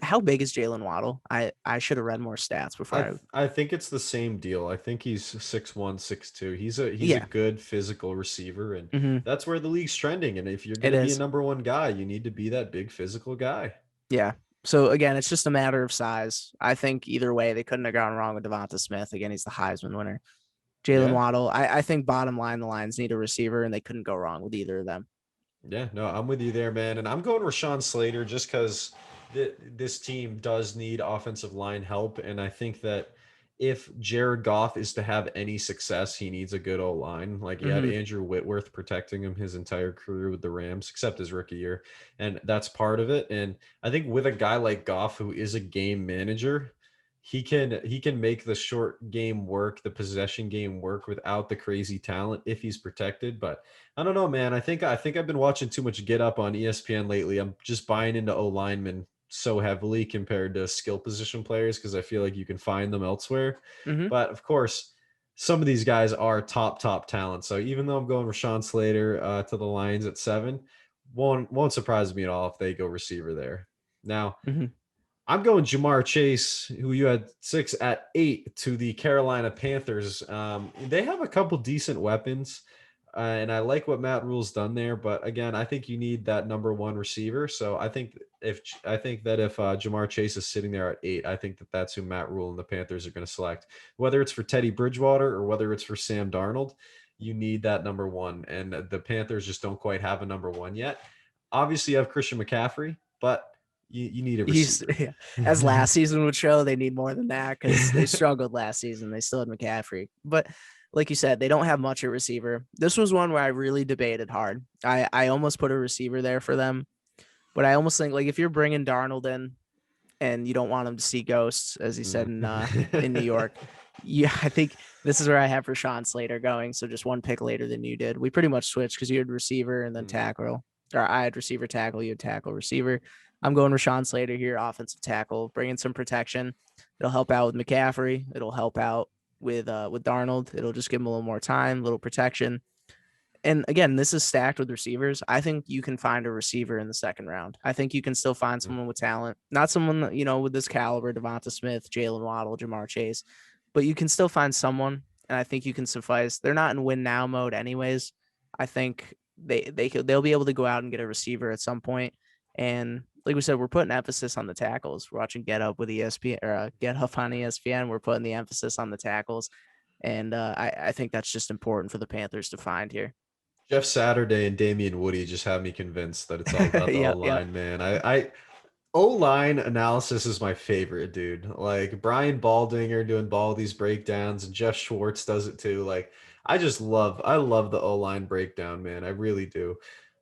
how big is Jalen Waddle? I should have read more stats before. I think it's the same deal. I think he's 6'1", 6'2". He's a Yeah. good physical receiver, and Mhm. that's where the league's trending. And if you're It gonna be a is. number one guy, you need to be that big physical guy. Yeah. So again, it's just a matter of size. I think either way, they couldn't have gone wrong with Devonta Smith. Again, he's the Heisman winner. Jalen Yeah. Waddle. I think bottom line, the Lions need a receiver, and they couldn't go wrong with either of them. Yeah, no, I'm with you there, man. And I'm going Rashawn Slater just because this team does need offensive line help. And I think that if Jared Goff is to have any success, he needs a good O line. Like he had Mhm. Andrew Whitworth protecting him his entire career with the Rams, except his rookie year. And that's part of it. And I think with a guy like Goff, who is a game manager, he can make the short game work, the possession game work without the crazy talent if he's protected. But I don't know, man. I think I've been watching too much Get Up on ESPN lately. I'm just buying into O linemen so heavily compared to skill position players because I feel like you can find them elsewhere. Hmm. But of course, some of these guys are top talent. So even though I'm going Rashawn Slater to the Lions at 7, won't surprise me at all if they go receiver there. Now, Hmm. I'm going Jamar Chase, who you had 6 at 8 to the Carolina Panthers. They have a couple decent weapons, and I like what Matt Rule's done there. But again, I think you need that number 1 receiver. So I think that if Jamar Chase is sitting there at 8, I think that that's who Matt Rule and the Panthers are going to select. Whether it's for Teddy Bridgewater or whether it's for Sam Darnold, you need that number 1, and the Panthers just don't quite have a number 1 yet. Obviously, you have Christian McCaffrey, but you need a receiver. Yeah, as last season would show, they need more than that because they struggled last season. They still had McCaffrey, but like you said, they don't have much at receiver. This was one where I really debated hard. I almost put a receiver there for them, but I almost think like if you're bringing Darnold in and you don't want him to see ghosts, as he said in New York, yeah, I think this is where I have Rashawn Slater going. So just one pick later than you did. We pretty much switched because you had receiver and then tackle, or I had receiver tackle, you had tackle receiver. I'm going Rashawn Slater here, offensive tackle, bringing some protection. It'll help out with McCaffrey. It'll help out with Darnold. It'll just give him a little more time, a little protection. And again, this is stacked with receivers. I think you can find a receiver in the second round. I think you can still find someone with talent, not someone that, with this caliber, Devonta Smith, Jalen Waddle, Jamar Chase, but you can still find someone. And I think you can suffice. They're not in win now mode anyways. I think they'll be able to go out and get a receiver at some point. And like we said, we're putting emphasis on the tackles. We're watching Get Up with ESPN or Get Up on ESPN. We're putting the emphasis on the tackles. And I think that's just important for the Panthers to find here. Jeff Saturday and Damian Woody just have me convinced that it's all about the Yep, O-line, man. I O-line analysis is my favorite, dude. Like Brian Baldinger doing Baldy's breakdowns, and Jeff Schwartz does it too. Like I love the O-line breakdown, man. I really do.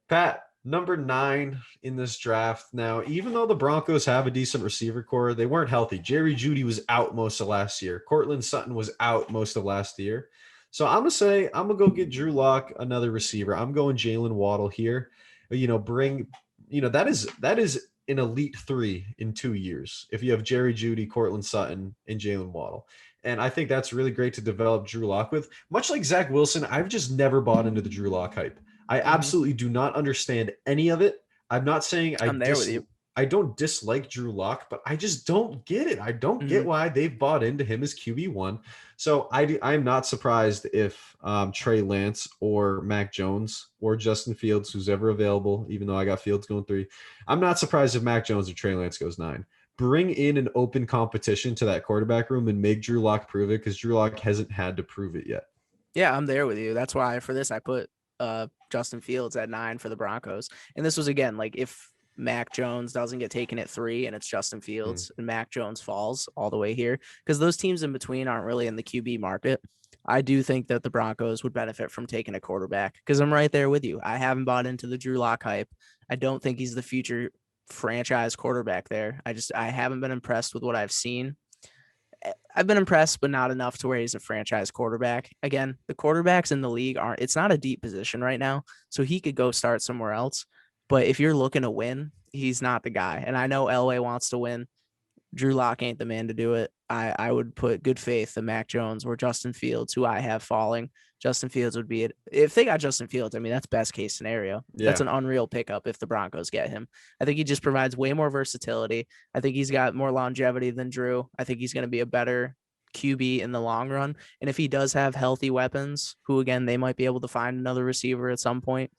Pat, number 9 in this draft. Now, even though the Broncos have a decent receiver core, they weren't healthy. Jerry Jeudy was out most of last year. Cortland Sutton was out most of last year. So I'm gonna go get Drew Lock another receiver. I'm going Jalen Waddle here. That is an elite 3 in 2 years if you have Jerry Jeudy, Cortland Sutton, and Jalen Waddle. And I think that's really great to develop Drew Lock with. Much like Zach Wilson, I've just never bought into the Drew Lock hype. I absolutely do not understand any of it. I'm not saying I'm there with you. I don't dislike Drew Lock, but I just don't get it. I don't get why they've bought into him as QB1. So I'm not surprised if Trey Lance or Mac Jones or Justin Fields, who's ever available, even though I got Fields going 3. I'm not surprised if Mac Jones or Trey Lance goes 9. Bring in an open competition to that quarterback room and make Drew Lock prove it because Drew Lock hasn't had to prove it yet. Yeah, I'm there with you. That's why for this I put Justin Fields at 9 for the Broncos. And this was again like if Mac Jones doesn't get taken at 3 and it's Justin Fields and Mac Jones falls all the way here because those teams in between aren't really in the QB market. I do think that the Broncos would benefit from taking a quarterback because I'm right there with you. I haven't bought into the Drew Lock hype. I don't think he's the future franchise quarterback there. I haven't been impressed with what I've seen. I've been impressed, but not enough to where he's a franchise quarterback. Again, the quarterbacks in the league it's not a deep position right now. So he could go start somewhere else. But if you're looking to win, he's not the guy. And I know Elway wants to win. Drew Lock ain't the man to do it. I would put good faith in Mac Jones or Justin Fields, who I have falling. Justin Fields would be it. If they got Justin Fields, I mean, that's best case scenario. Yeah. That's an unreal pickup if the Broncos get him. I think he just provides way more versatility. I think he's got more longevity than Drew. I think he's going to be a better QB in the long run. And if he does have healthy weapons, who again, they might be able to find another receiver at some point.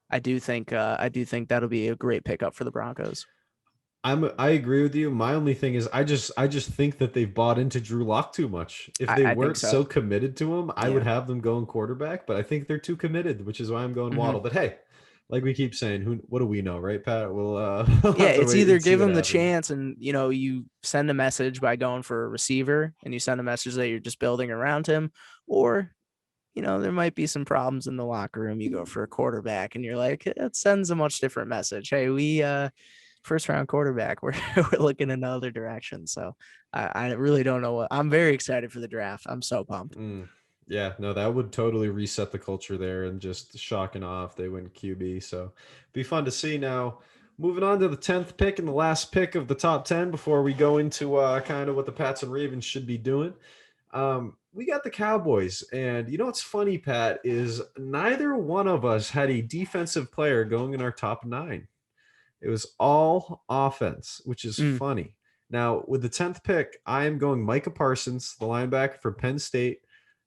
I do think that'll be a great pickup for the Broncos. I agree with you. My only thing is I just think that they've bought into Drew Lock too much. If they weren't so committed to him, I would have them going quarterback, but I think they're too committed, which is why I'm going Waddle. But hey, like we keep saying, what do we know, right, Pat? We'll it's either give them the chance and you send a message by going for a receiver and you send a message that you're just building around him, or there might be some problems in the locker room. You go for a quarterback and you're like, it sends a much different message. Hey, we first round quarterback. We're looking in another direction. So I really don't know I'm very excited for the draft. I'm so pumped. Yeah, no, that would totally reset the culture there and just shock and awe if they win QB. So be fun to see. Now Moving on to the 10th pick and the last pick of the top 10 before we go into kind of what the Pats and Ravens should be doing. We got the Cowboys. And you know what's funny, Pat, is neither one of us had a defensive player going in our top 9. It was all offense, which is funny. Now, with the 10th pick, I am going Micah Parsons, the linebacker for Penn State.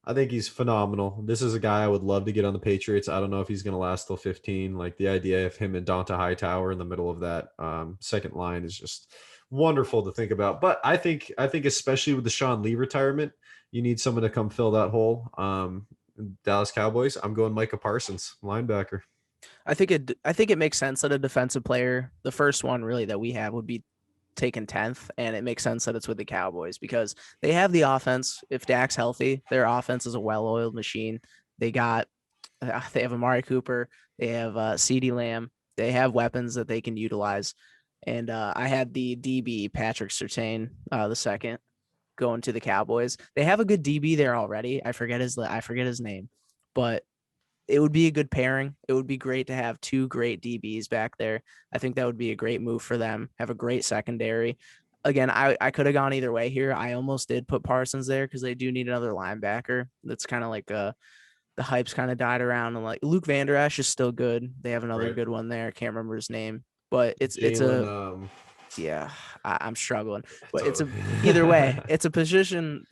I think he's phenomenal. This is a guy I would love to get on the Patriots. I don't know if he's going to last till 15. Like the idea of him and Donta Hightower in the middle of that second line is just wonderful to think about. But I think especially with the Sean Lee retirement, you need someone to come fill that hole. Dallas Cowboys, I'm going Micah Parsons, linebacker. I think it makes sense that a defensive player, the first one really that we have, would be taken 10th, and it makes sense that it's with the Cowboys because they have the offense. If Dak's healthy, their offense is a well-oiled machine. They have Amari Cooper, they have CeeDee Lamb, they have weapons that they can utilize. And I had the DB Patrick Surtain the second going to the Cowboys. They have a good DB there already. I forget his name, but it would be a good pairing. It would be great to have 2 great DBs back there. I think that would be a great move for them. Have a great secondary. Again, I could have gone either way here. I almost did put Parsons there because they do need another linebacker. That's kind of like the hype's kind of died around. And like Luke Van Der Esch is still good. They have another good one there. Can't remember his name, but I'm struggling. But either way, it's a position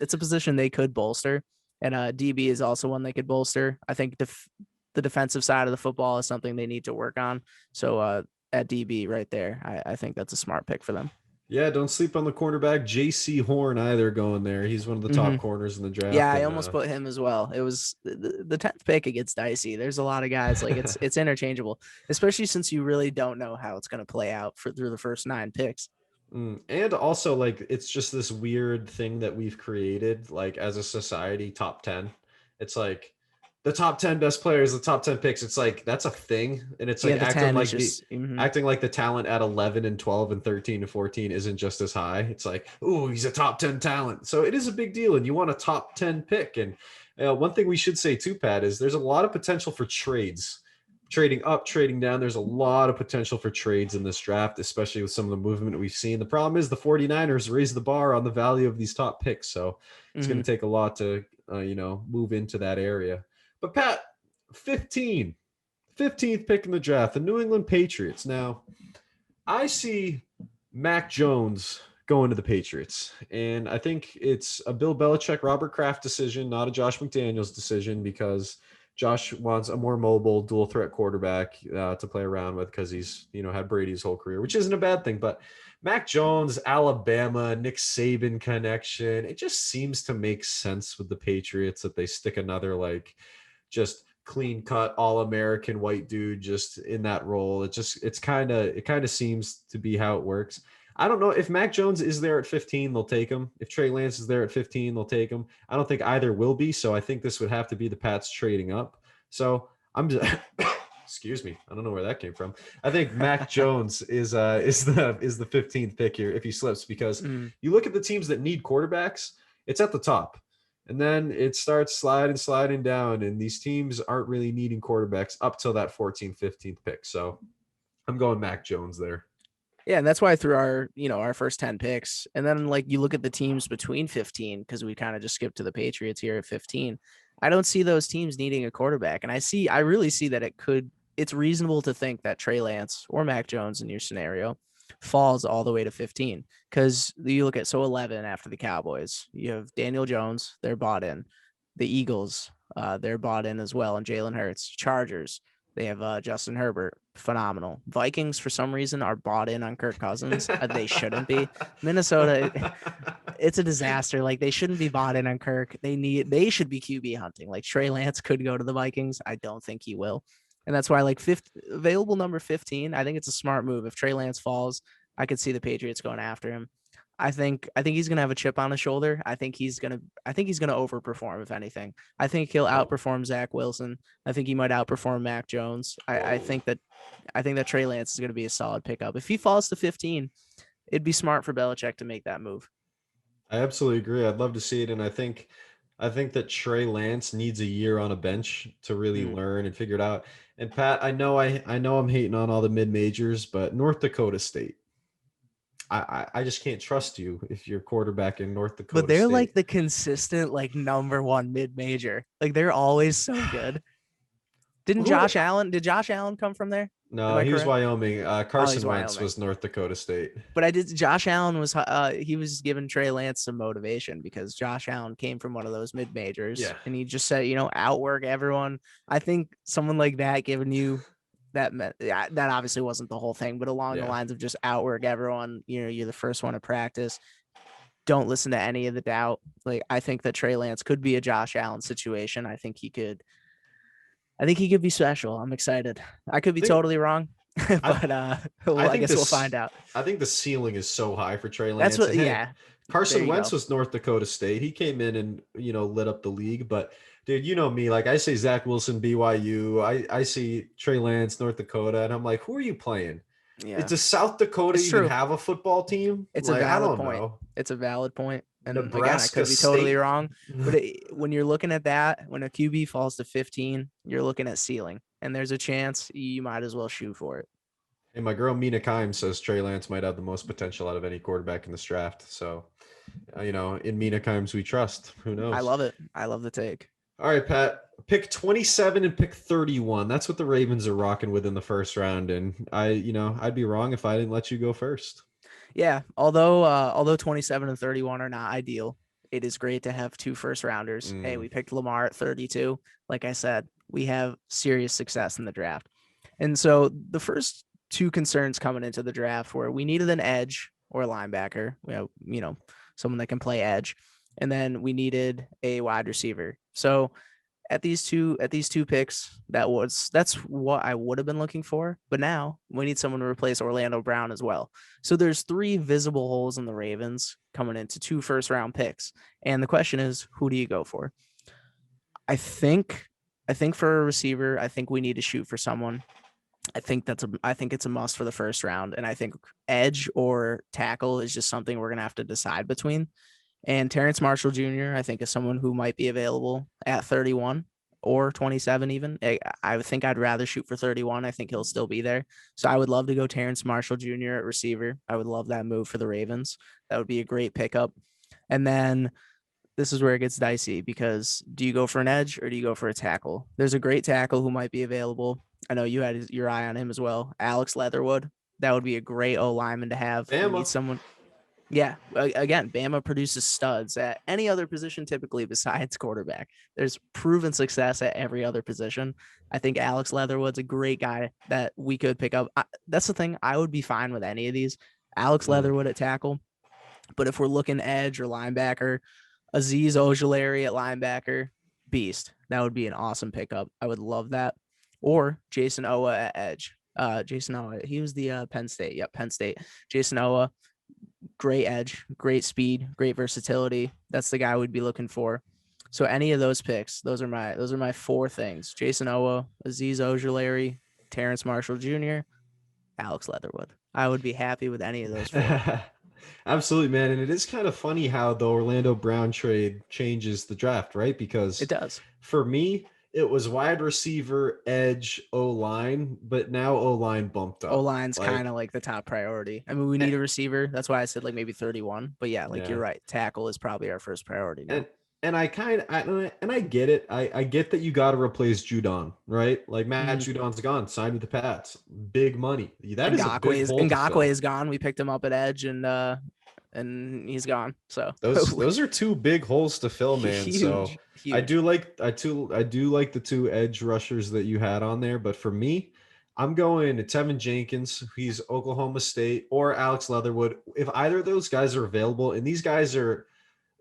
they could bolster. And DB is also one they could bolster. I think the defensive side of the football is something they need to work on. So at DB right there, I think that's a smart pick for them. Yeah, don't sleep on the cornerback J.C. Horn either going there. He's one of the top corners in the draft. Yeah, I almost put him as well. It was the 10th pick. It gets dicey. There's a lot of guys like it's interchangeable, especially since you really don't know how it's going to play out through the first 9 picks. And also, like, it's just this weird thing that we've created, like, as a society, top 10. It's like the top 10 best players, the top 10 picks. It's like that's a thing. And it's like acting like the talent at 11 and 12 and 13 and 14 isn't just as high. It's like, oh, he's a top 10 talent. So it is a big deal. And you want a top 10 pick. And one thing we should say too, Pat, is there's a lot of potential for trades. Trading up, trading down. There's a lot of potential for trades in this draft, especially with some of the movement we've seen. The problem is the 49ers raised the bar on the value of these top picks. So it's going to take a lot to, move into that area. But Pat, 15th pick in the draft, the New England Patriots. Now, I see Mac Jones going to the Patriots. And I think it's a Bill Belichick, Robert Kraft decision, not a Josh McDaniels decision, because Josh wants a more mobile dual threat quarterback to play around with because he's, had Brady his whole career, which isn't a bad thing. But Mac Jones, Alabama, Nick Saban connection, it just seems to make sense with the Patriots that they stick another just clean cut All-American white dude just in that role. It kind of seems to be how it works. I don't know if Mac Jones is there at 15, they'll take him. If Trey Lance is there at 15, they'll take him. I don't think either will be. So I think this would have to be the Pats trading up. So I'm just, excuse me. I don't know where that came from. I think Mac Jones is the 15th pick here if he slips, because you look at the teams that need quarterbacks, it's at the top. And then it starts sliding down. And these teams aren't really needing quarterbacks up till that 14th, 15th pick. So I'm going Mac Jones there. Yeah, and that's why I threw our first 10 picks. And then you look at the teams between 15, because we kind of just skipped to the Patriots here at 15. I don't see those teams needing a quarterback. And I really see that it's reasonable to think that Trey Lance or Mac Jones in your scenario falls all the way to 15. Because you look at 11 after the Cowboys, you have Daniel Jones, they're bought in. The Eagles, they're bought in as well, and Jalen Hurts. Chargers, they have Justin Herbert, phenomenal. Vikings, for some reason, are bought in on Kirk Cousins. They shouldn't be. Minnesota, it's a disaster. They shouldn't be bought in on Kirk. They should be QB hunting. Trey Lance could go to the Vikings. I don't think he will. And that's why available number 15, I think it's a smart move. If Trey Lance falls, I could see the Patriots going after him. I think he's gonna have a chip on his shoulder. I think he's gonna overperform, if anything. I think he'll outperform Zach Wilson. I think he might outperform Mac Jones. I think that Trey Lance is gonna be a solid pickup. If he falls to 15, it'd be smart for Belichick to make that move. I absolutely agree. I'd love to see it, and I think I think that Trey Lance needs a year on a bench to really learn and figure it out. And Pat, I know I'm hating on all the mid majors, but North Dakota State. I just can't trust you if you're quarterback in North But Dakota they're like State. the consistent, like number one mid major. Like they're always so good. Did Who? Josh Allen come from there? Am No, I he was correct? Wyoming. Oh, he's Carson Wentz Wyoming. was North Dakota State. But Josh Allen was he was giving Trey Lance some motivation because Josh Allen came from one of those mid majors Yeah. and he just said, outwork everyone. I think someone like that giving you that obviously wasn't the whole thing, but along the Yeah. lines of just outwork everyone, you're the first one to practice. Don't listen to any of the doubt. Like I think that Trey Lance could be a Josh Allen situation. I think he could be special. I'm excited. I could be I think totally wrong, I, but I I think guess we'll this find out. I think the ceiling is so high for Trey That's Lance. what And hey, yeah. There Carson you Wentz go. was North Dakota State. He came in and lit up the league. But dude, you know me. Like I say Zach Wilson, BYU. I see Trey Lance, North Dakota, and I'm like, who are you playing? Yeah. Does South Dakota It's even true. have a football team? It's a Like, I valid don't point. know. It's a valid point. And again, I Nebraska could be totally State. wrong, but when you're looking at that, when a QB falls to 15, you're looking at ceiling, and there's a chance you might as well shoot for it. Hey, my girl Mina Kimes says Trey Lance might have the most potential out of any quarterback in this draft. So, in Mina Kimes we trust. Who I knows? love it. I love the take. All right, Pat. Pick 27 and pick 31. That's what the Ravens are rocking with in the first round. And I'd be wrong if I didn't let you go first. Yeah. Although 27 and 31 are not ideal, it is great to have two first rounders. Hey, Mm, we picked Lamar at 32. Like I said, we have serious success in the draft. And so the first two concerns coming into the draft were we needed an edge or a linebacker, someone that can play edge. And then we needed a wide receiver. So at these two picks, that's what I would have been looking for. But now we need someone to replace Orlando Brown as well. So there's three visible holes in the Ravens coming into two first round picks. And the question is, who do you go for? I think for a receiver, I think we need to shoot for someone. I think it's a must for the first round. And I think edge or tackle is just something we're gonna have to decide between. And Terrence Marshall Jr., I think, is someone who might be available at 31 or 27 even. I think I'd rather shoot for 31. I think he'll still be there. So I would love to go Terrence Marshall Jr. at receiver. I would love that move for the Ravens. That would be a great pickup. And then this is where it gets dicey because do you go for an edge or do you go for a tackle? There's a great tackle who might be available. I know you had your eye on him as well. Alex Leatherwood. That would be a great O lineman to have. We Bama. need someone. Yeah, again, Bama produces studs at any other position typically besides quarterback. There's proven success at every other position. I think Alex Leatherwood's a great guy that we could pick up. That's the thing. I would be fine with any of these. Alex Mm. Leatherwood at tackle. But if we're looking edge or linebacker, Azeez Ojulari at linebacker, beast. That would be an awesome pickup. I would love that. Or Jason Owa at edge. Jason Owa, he was the Penn State. Yep, Penn State. Jason Owa, great edge, great speed, great versatility. That's the guy we'd be looking for. So any of those picks, those are my four things: Jason Owa, Azeez Ojulari, Terrence Marshall Jr., Alex Leatherwood. I would be happy with any of those four. Absolutely, man. And it is kind of funny how the Orlando Brown trade changes the draft, right? It Because does. for me, it was wide receiver, edge, O line, but now O line bumped O up. line's kind of like the top priority. I mean, we Eh, need a receiver. That's why I said like maybe 31. But yeah, like yeah, you're right. Tackle is probably our first priority and now. I get it. I get that you got to replace Judon, right? Like Matt Mm-hmm. Judon's gone, signed with the Pats, big money. That is a big hole to Ngakwe fill. is gone. We picked him up at edge and he's gone. So Those are two big holes to fill, man. So huge, huge. I do like the two edge rushers that you had on there, but for me, I'm going to Tevin Jenkins. He's Oklahoma State or Alex Leatherwood. If either of those guys are available, and these guys are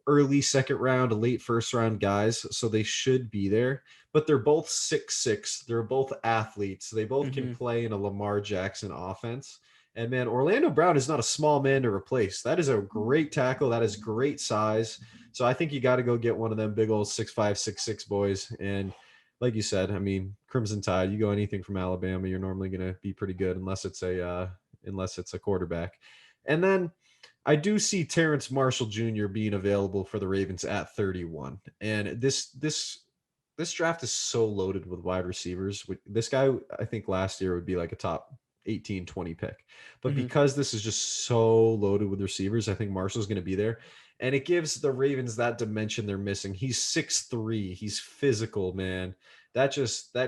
early second round, late first round guys, so they should be there. But they're both 6'6". They're both athletes. They both can Mm-hmm. play in a Lamar Jackson offense. And man, Orlando Brown is not a small man to replace. That is a great tackle. That is great size. So I think you got to go get one of them big old 6'5", 6'6" boys. And like you said, I mean, Crimson Tide. You go anything from Alabama, you're normally going to be pretty good, unless it's a quarterback. And then I do see Terrence Marshall Jr. being available for the Ravens at 31. And this draft is so loaded with wide receivers. This guy, I think last year would be like a top 18, 20 pick. But Mhm. because this is just so loaded with receivers, I think Marshall's going to be there. And it gives the Ravens that dimension they're missing. He's 6'3". He's physical, man. That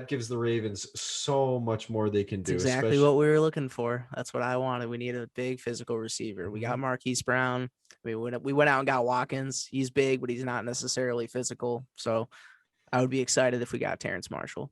gives the Ravens so much more they can It's do, exactly especially. what we were looking for. That's what I wanted. We need a big physical receiver. We got Marquise Brown. We went out and got Watkins. He's big, but he's not necessarily physical. So I would be excited if we got Terrence Marshall.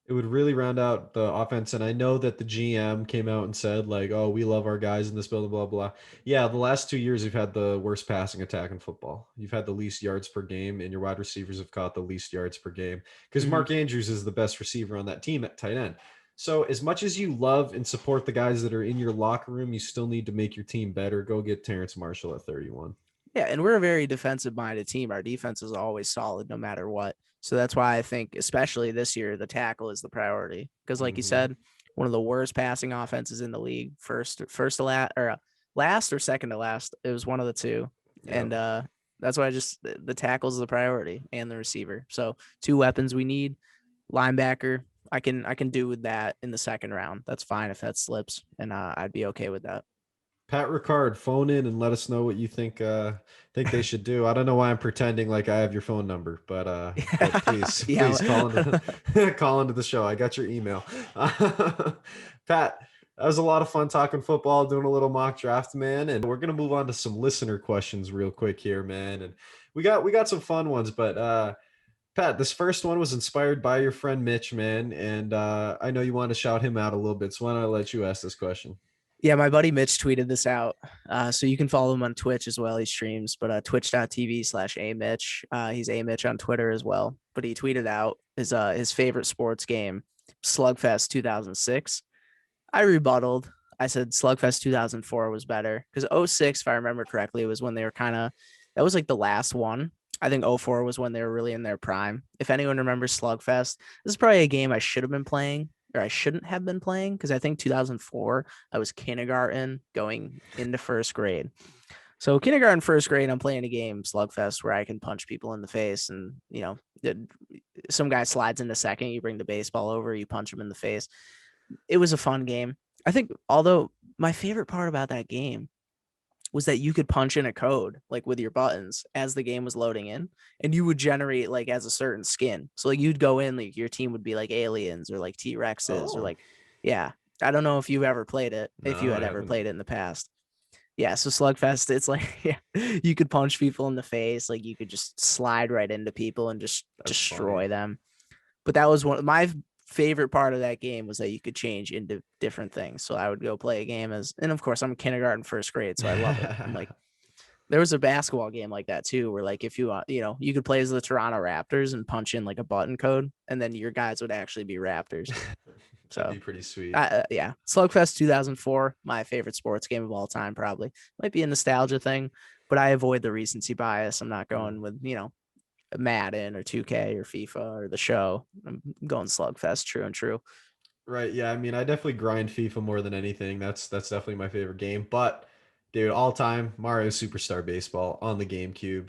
It would really round out the offense. And I know that the GM came out and said, like, oh, we love our guys in this building, blah, blah. Yeah, the last 2 years, you've had the worst passing attack in football. You've had the least yards per game, and your wide receivers have caught the least yards per game because Mhm. Mark Andrews is the best receiver on that team at tight end. So, as much as you love and support the guys that are in your locker room, you still need to make your team better. Go get Terrence Marshall at 31. Yeah, and we're a very defensive-minded team. Our defense is always solid no matter what. So that's why I think, especially this year, the tackle is the priority. Because, like you said, one of the worst passing offenses in the league, first to last, or last or second to last. It was one of the two, and that's why the tackle is the priority and the receiver. So 2 weapons we need. Linebacker, I can do with that in the second round. That's fine if that slips, and I'd be okay with that. Pat Ricard, phone in and let us know what you think they should do. I don't know why I'm pretending like I have your phone number, but please Yeah. please call into call into the show. I got your email. Pat, that was a lot of fun talking football, doing a little mock draft, man. And we're gonna move on to some listener questions real quick here, man. And we got some fun ones, but Pat, this first one was inspired by your friend Mitch, man, and I know you want to shout him out a little bit, so why don't I let you ask this question? Yeah, my buddy Mitch tweeted this out. So you can follow him on Twitch as well. He streams, but twitch.tv/amitch. He's amitch on Twitter as well. But he tweeted out his favorite sports game, Slugfest 2006. I rebutted. I said Slugfest 2004 was better because '06, if I remember correctly, was when they were that was like the last one. I think '04 was when they were really in their prime. If anyone remembers Slugfest, this is probably a game I should have been playing or I shouldn't have been playing because I think 2004, I was kindergarten going into first grade. So kindergarten, first grade, I'm playing a game, Slugfest, where I can punch people in the face and, some guy slides into second, you bring the baseball over, you punch him in the face. It was a fun game. I think, although my favorite part about that game was that you could punch in a code like with your buttons as the game was loading in and you would generate like as a certain skin. So like you'd go in, like your team would be like aliens or like T-Rexes or Oh, like, yeah. I don't know if you've ever played it, if you no, had I ever haven't. played it in the past. Yeah. So Slugfest, it's like, yeah, you could punch people in the face. Like you could just slide right into people and just That's funny. destroy them. But that was one of my favorite part of that game was that you could change into different things. So I would go play a game and of course I'm kindergarten, first grade. So I love it. I'm like, there was a basketball game like that too, where like if you you could play as the Toronto Raptors and punch in like a button code, and then your guys would actually be Raptors. That'd So, be pretty sweet. yeah, Slugfest 2004, my favorite sports game of all time. Probably might be a nostalgia thing, but I avoid the recency bias. I'm not going with Madden or 2K or FIFA or the show. I'm going Slugfest, true and true. Right. Yeah. I mean, I definitely grind FIFA more than anything. That's definitely my favorite game. But dude, all time Mario Superstar Baseball on the GameCube.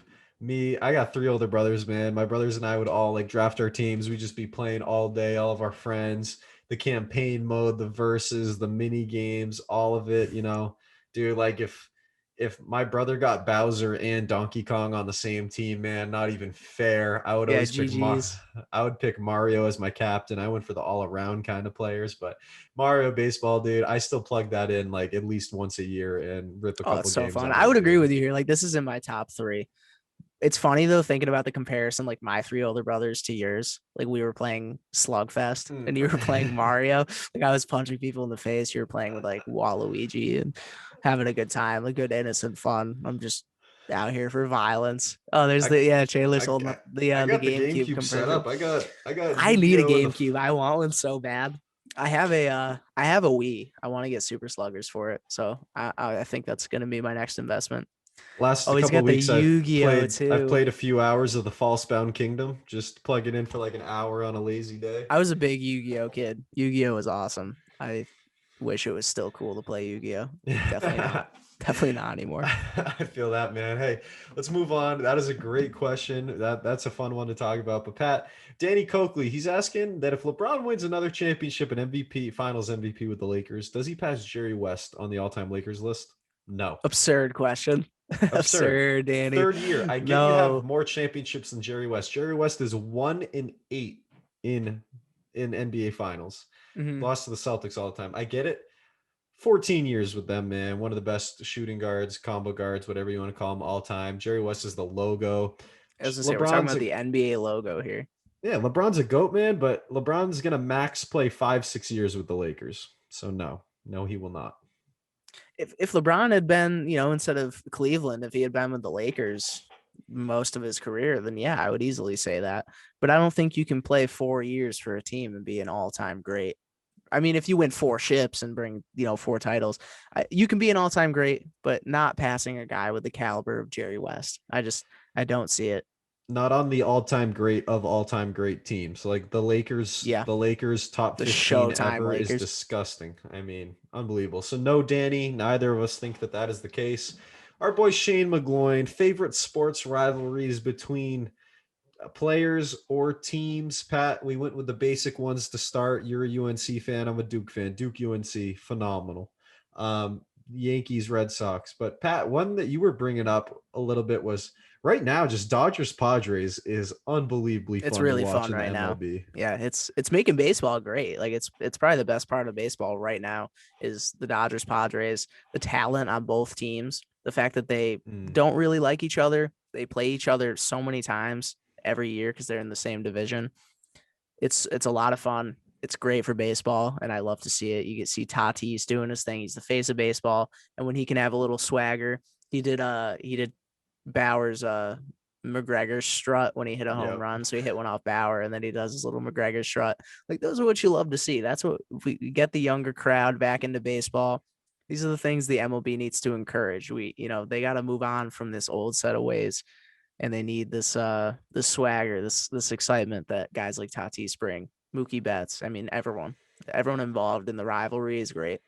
I got 3 older brothers, man. My brothers and I would all like draft our teams. We'd just be playing all day, all of our friends, the campaign mode, the verses, the mini games, all of it, Dude, like if my brother got Bowser and Donkey Kong on the same team, man, not even fair. Yeah, GG's. I would pick Mario as my captain. I went for the all around kind of players, but Mario baseball, dude, I still plug that in like at least once a year and rip a Oh, couple it's so games fun. out I of would it, agree dude. with you here. Like this is in my top 3. It's funny though, thinking about the comparison, like my 3 older brothers to yours. Like we were playing Slugfest Hmm. and you were playing Mario. Like I was punching people in the face. You were playing with like Waluigi and having a good time, like good innocent fun. I'm just out here for violence. Oh, there's I Chandler's I holding up I the got the GameCube GameCube set commercial. up. I got I need a Yu-Gi-Oh in the GameCube. I want one so bad. I have a Wii. I want to get Super Sluggers for it. So I think that's gonna be my next investment. last Oh, he's couple got the weeks Yu-Gi-Oh I've too. played a few hours of the Falsebound Kingdom. Just plug it in for like an hour on a lazy day. I was a big Yu-Gi-Oh kid. Yu-Gi-Oh was awesome. I wish it was still cool to play Yu-Gi-Oh. Definitely not. Definitely not anymore. I feel that, man. Hey, let's move on. That is a great question. That's a fun one to talk about. But Pat, Danny Coakley, he's asking that if LeBron wins another championship and MVP, Finals MVP with the Lakers, does he pass Jerry West on the all-time Lakers list? No. Absurd question. Absurd. Absurd, Danny. Third year. I get you have No. more championships than Jerry West. Jerry West is 1-8 in NBA Finals. Mhm. Lost to the Celtics all the time. I get it. 14 years with them, man. One of the best shooting guards, combo guards, whatever you want to call them, all time. Jerry West is the logo. I was gonna say we're talking LeBron's about the NBA logo here. LeBron's a GOAT, man, but LeBron's gonna max play 5-6 years with the Lakers. So no, he will not. If LeBron had been, instead of Cleveland, if he had been with the Lakers most of his career, then yeah, I would easily say that. But I don't think you can play 4 years for a team and be an all-time great. I mean, if you win 4 ships and bring, 4 titles, you can be an all-time great, but not passing a guy with the caliber of Jerry West. I don't see it. Not on the all-time great of all-time great teams. Like the Lakers, Yeah. the Lakers top The 15 Showtime ever is Lakers. disgusting. I mean, unbelievable. So no, Danny, neither of us think that is the case. Our boy Shane McGloin, favorite sports rivalries between players or teams. Pat, we went with the basic ones to start. You're a UNC fan. I'm a Duke fan. Duke UNC, phenomenal. Yankees, Red Sox. But Pat, one that you were bringing up a little bit was right now, just Dodgers Padres is unbelievably fun. It's really to watch fun in the right now. MLB. Yeah, it's making baseball great. Like it's probably the best part of baseball right now is the Dodgers Padres, the talent on both teams, the fact that they don't really like each other. They play each other so many times every year because they're in the same division. It's a lot of fun. It's great for baseball, and I love to see it. You can see Tatis doing his thing. He's the face of baseball, and when he can have a little swagger, he did Bauer's McGregor strut when he hit a home run. So he hit one off Bauer, and then he does his little McGregor strut. Like those are what you love to see. That's what if we get the younger crowd back into baseball. These are the things the MLB needs to encourage. They got to move on from this old set of ways, and they need this swagger, this excitement that guys like Tatis bring. Mookie Betts. I mean, everyone involved in the rivalry is great.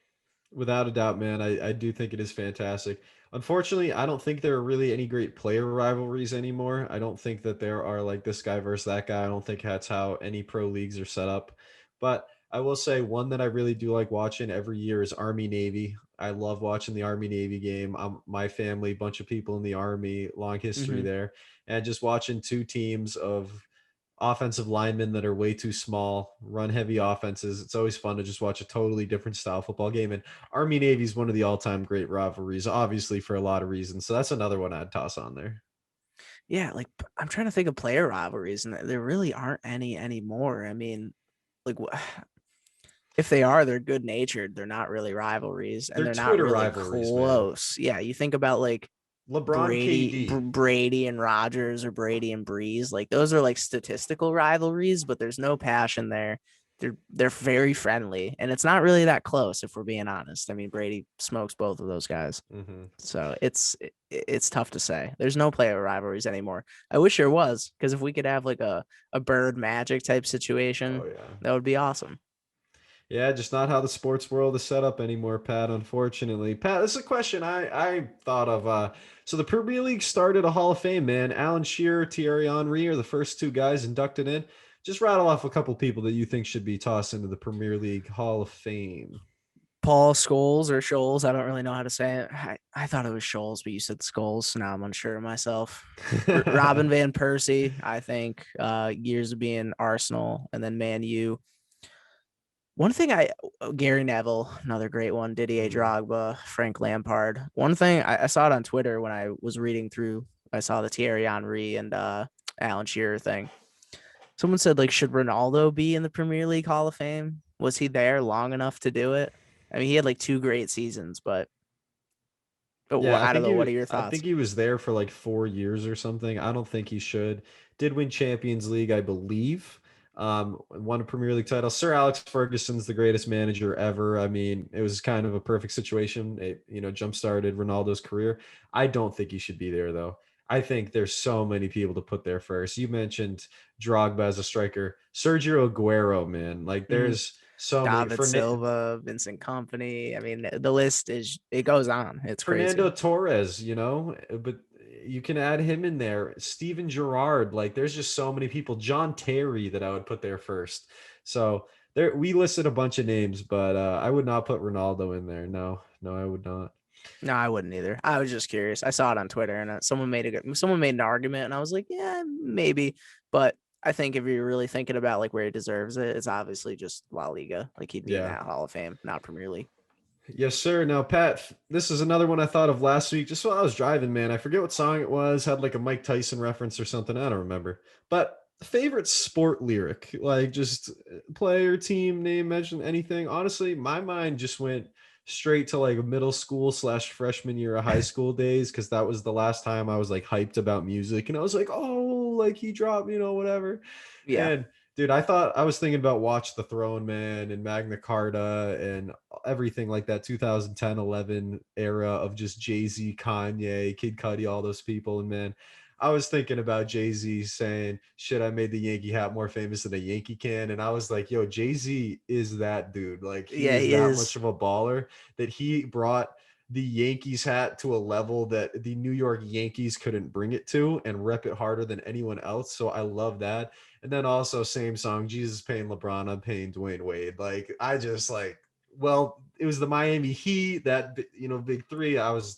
Without a doubt, man. I do think it is fantastic. Unfortunately, I don't think there are really any great player rivalries anymore. I don't think that there are like this guy versus that guy. I don't think that's how any pro leagues are set up. But I will say one that I really do like watching every year is Army Navy. I love watching the Army Navy game. My family, bunch of people in the Army, long history there. And just watching two teams of offensive linemen that are way too small, run heavy offenses. It's always fun to just watch a totally different style football game. And Army Navy is one of the all-time great rivalries, obviously for a lot of reasons. So that's another one I'd toss on there. Yeah, like I'm trying to think of player rivalries, and there really aren't any anymore. I mean, like if they are, they're good natured. They're not really rivalries, and they're not Twitter really rivalries, close. Man. Yeah, you think about like LeBron, KD. Brady and Rodgers, or Brady and Breeze. Like those are like statistical rivalries, but there's no passion there. They're very friendly, and it's not really that close if we're being honest. I mean, Brady smokes both of those guys, so it's tough to say. There's no player rivalries anymore. I wish there was, because if we could have like a Bird Magic type situation, that would be awesome. Yeah, just not how the sports world is set up anymore, Pat, unfortunately. Pat, this is a question I thought of. So the Premier League started a Hall of Fame, man. Alan Shearer, Thierry Henry are the first two guys inducted in. Just rattle off a couple people that you think should be tossed into the Premier League Hall of Fame. Paul Scholes or Scholes. I don't really know how to say it. I thought it was Scholes, but you said Scholes, so now I'm unsure of myself. Robin Van Persie, I think, years of being Arsenal and then Man U. One thing Gary Neville, another great one, Didier Drogba, Frank Lampard. One thing I saw it on Twitter when I was reading through, I saw the Thierry Henry and Alan Shearer thing. Someone said, like, should Ronaldo be in the Premier League Hall of Fame? Was he there long enough to do it? I mean, he had like 2 great seasons, but yeah, I don't know. What are your thoughts? I think he was there for like 4 years or something. I don't think he should. Did win Champions League, I believe. Won a Premier League title. Sir Alex Ferguson's the greatest manager ever. I mean, it was kind of a perfect situation. It, jump-started Ronaldo's career. I don't think he should be there, though. I think there's so many people to put there first. You mentioned Drogba as a striker. Sergio Aguero, man. Like, there's So many. David Silva, Vincent Company. I mean, the list it goes on. It's Fernando crazy. Torres, but you can add him in there. Steven Gerrard, like there's just so many people. John Terry that I would put there first. So there we listed a bunch of names, but I would not put Ronaldo in there. No, I would not. No, I wouldn't either. I was just curious. I saw it on Twitter, and someone made an argument, and I was like, yeah, maybe. But I think if you're really thinking about like where he deserves it, it's obviously just La Liga. Like he'd be in Yeah. that Hall of Fame, not Premier League. Yes, sir. Now, Pat, this is another one I thought of last week, just while I was driving, man. I forget what song it was, had like a Mike Tyson reference or something. I don't remember. But favorite sport lyric, like just player, team, name, mention anything. Honestly, my mind just went straight to like middle school / freshman year of high school days, because that was the last time I was like hyped about music. And I was like, oh, like he dropped, whatever. Yeah. And dude, I was thinking about Watch the Throne, man, and Magna Carta and everything like that 2010-11 era of just Jay-Z, Kanye, Kid Cudi, all those people. And man, I was thinking about Jay-Z saying, shit, I made the Yankee hat more famous than a Yankee can. And I was like, yo, Jay-Z is that dude. Like he Yeah, is he that is. much of a baller that he brought the Yankees hat to a level that the New York Yankees couldn't bring it to and rep it harder than anyone else. So I love that. And then also same song, Jesus paying LeBron, I'm paying Dwayne Wade. Like I just like, well, it was the Miami Heat, that big three. I was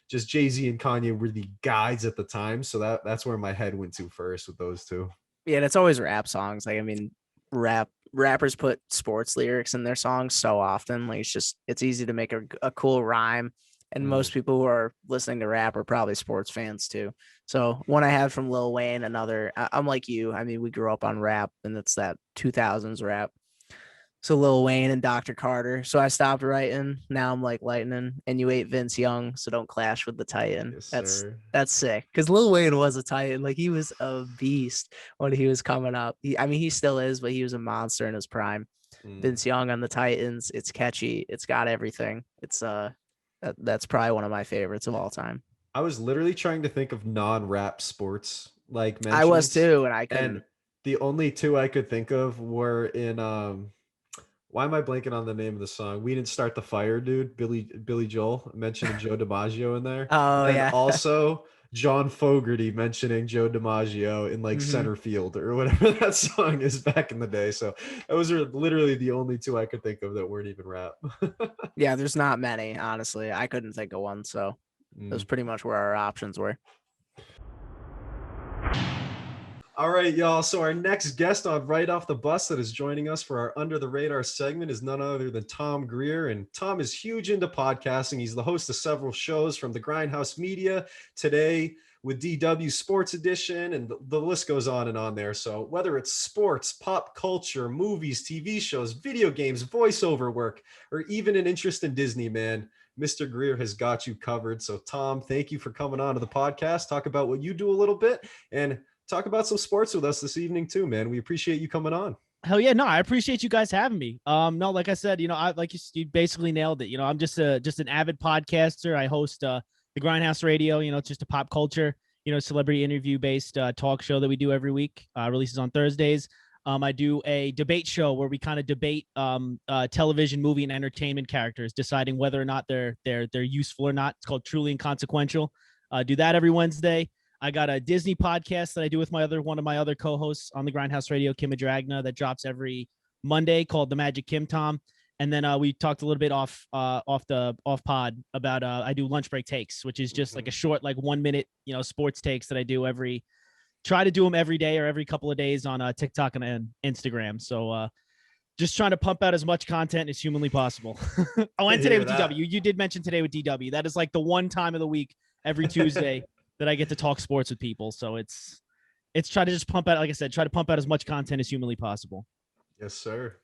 just Jay-Z and Kanye were the guys at the time. So that's where my head went to first with those two. Yeah, and it's always rap songs. Like I mean, rappers put sports lyrics in their songs so often. Like it's easy to make a cool rhyme. And most people who are listening to rap are probably sports fans too. So one I have from Lil Wayne, I'm like you. I mean, we grew up on rap, and it's that 2000s rap. So Lil Wayne and Dr. Carter. So I stopped writing. Now I'm like lightning, and you ate Vince Young, so don't clash with the Titan. Yes, That's sir. that's sick. Because Lil Wayne was a Titan. Like he was a beast when he was coming up. He still is, but he was a monster in his prime. Vince Young on the Titans. It's catchy. It's got everything. That's probably one of my favorites of all time. I was literally trying to think of non-rap sports like I was mentions. too, and I And couldn't. the only two I could think of were in why am I blanking on the name of the song? We Didn't Start the Fire, dude. Billy Joel mentioning Joe DiMaggio in there. And Oh then yeah. also John Fogerty mentioning Joe DiMaggio in like center field or whatever that song is back in the day. So those are literally the only two I could think of that weren't even rap. Yeah, there's not many, honestly. I couldn't think of one, so that was pretty much where our options were. All right, y'all. So our next guest on Right Off the Bus that is joining us for our Under the Radar segment is none other than Tom Greer. And Tom is huge into podcasting. He's the host of several shows from the Grindhouse Media, Today with DW Sports Edition, and the list goes on and on there. So whether it's sports, pop culture, movies, TV shows, video games, voiceover work, or even an interest in Disney, man, Mr. Greer has got you covered. So Tom, thank you for coming on to the podcast. Talk about what you do a little bit and talk about some sports with us this evening too, man. We appreciate you coming on. Hell yeah, no, I appreciate you guys having me. No, like I said, I like you basically nailed it. I'm just an avid podcaster. I host the Grindhouse Radio. It's just a pop culture, celebrity interview based talk show that we do every week. Releases on Thursdays. I do a debate show where we kind of debate television, movie, and entertainment characters, deciding whether or not they're useful or not. It's called Truly Inconsequential. Do that every Wednesday. I got a Disney podcast that I do with one of my other co-hosts on the Grindhouse Radio, Kim Adragna, that drops every Monday, called The Magic Kim Tom. And then we talked a little bit off pod about I do lunch break takes, which is just like a short, like 1 minute, sports takes that I do try to do them every day or every couple of days on TikTok and Instagram. So just trying to pump out as much content as humanly possible. Oh, and today with DW, you did mention today with DW. That is like the one time of the week every Tuesday that I get to talk sports with people. So it's try to just pump out, like I said, try to pump out as much content as humanly possible. Yes, sir.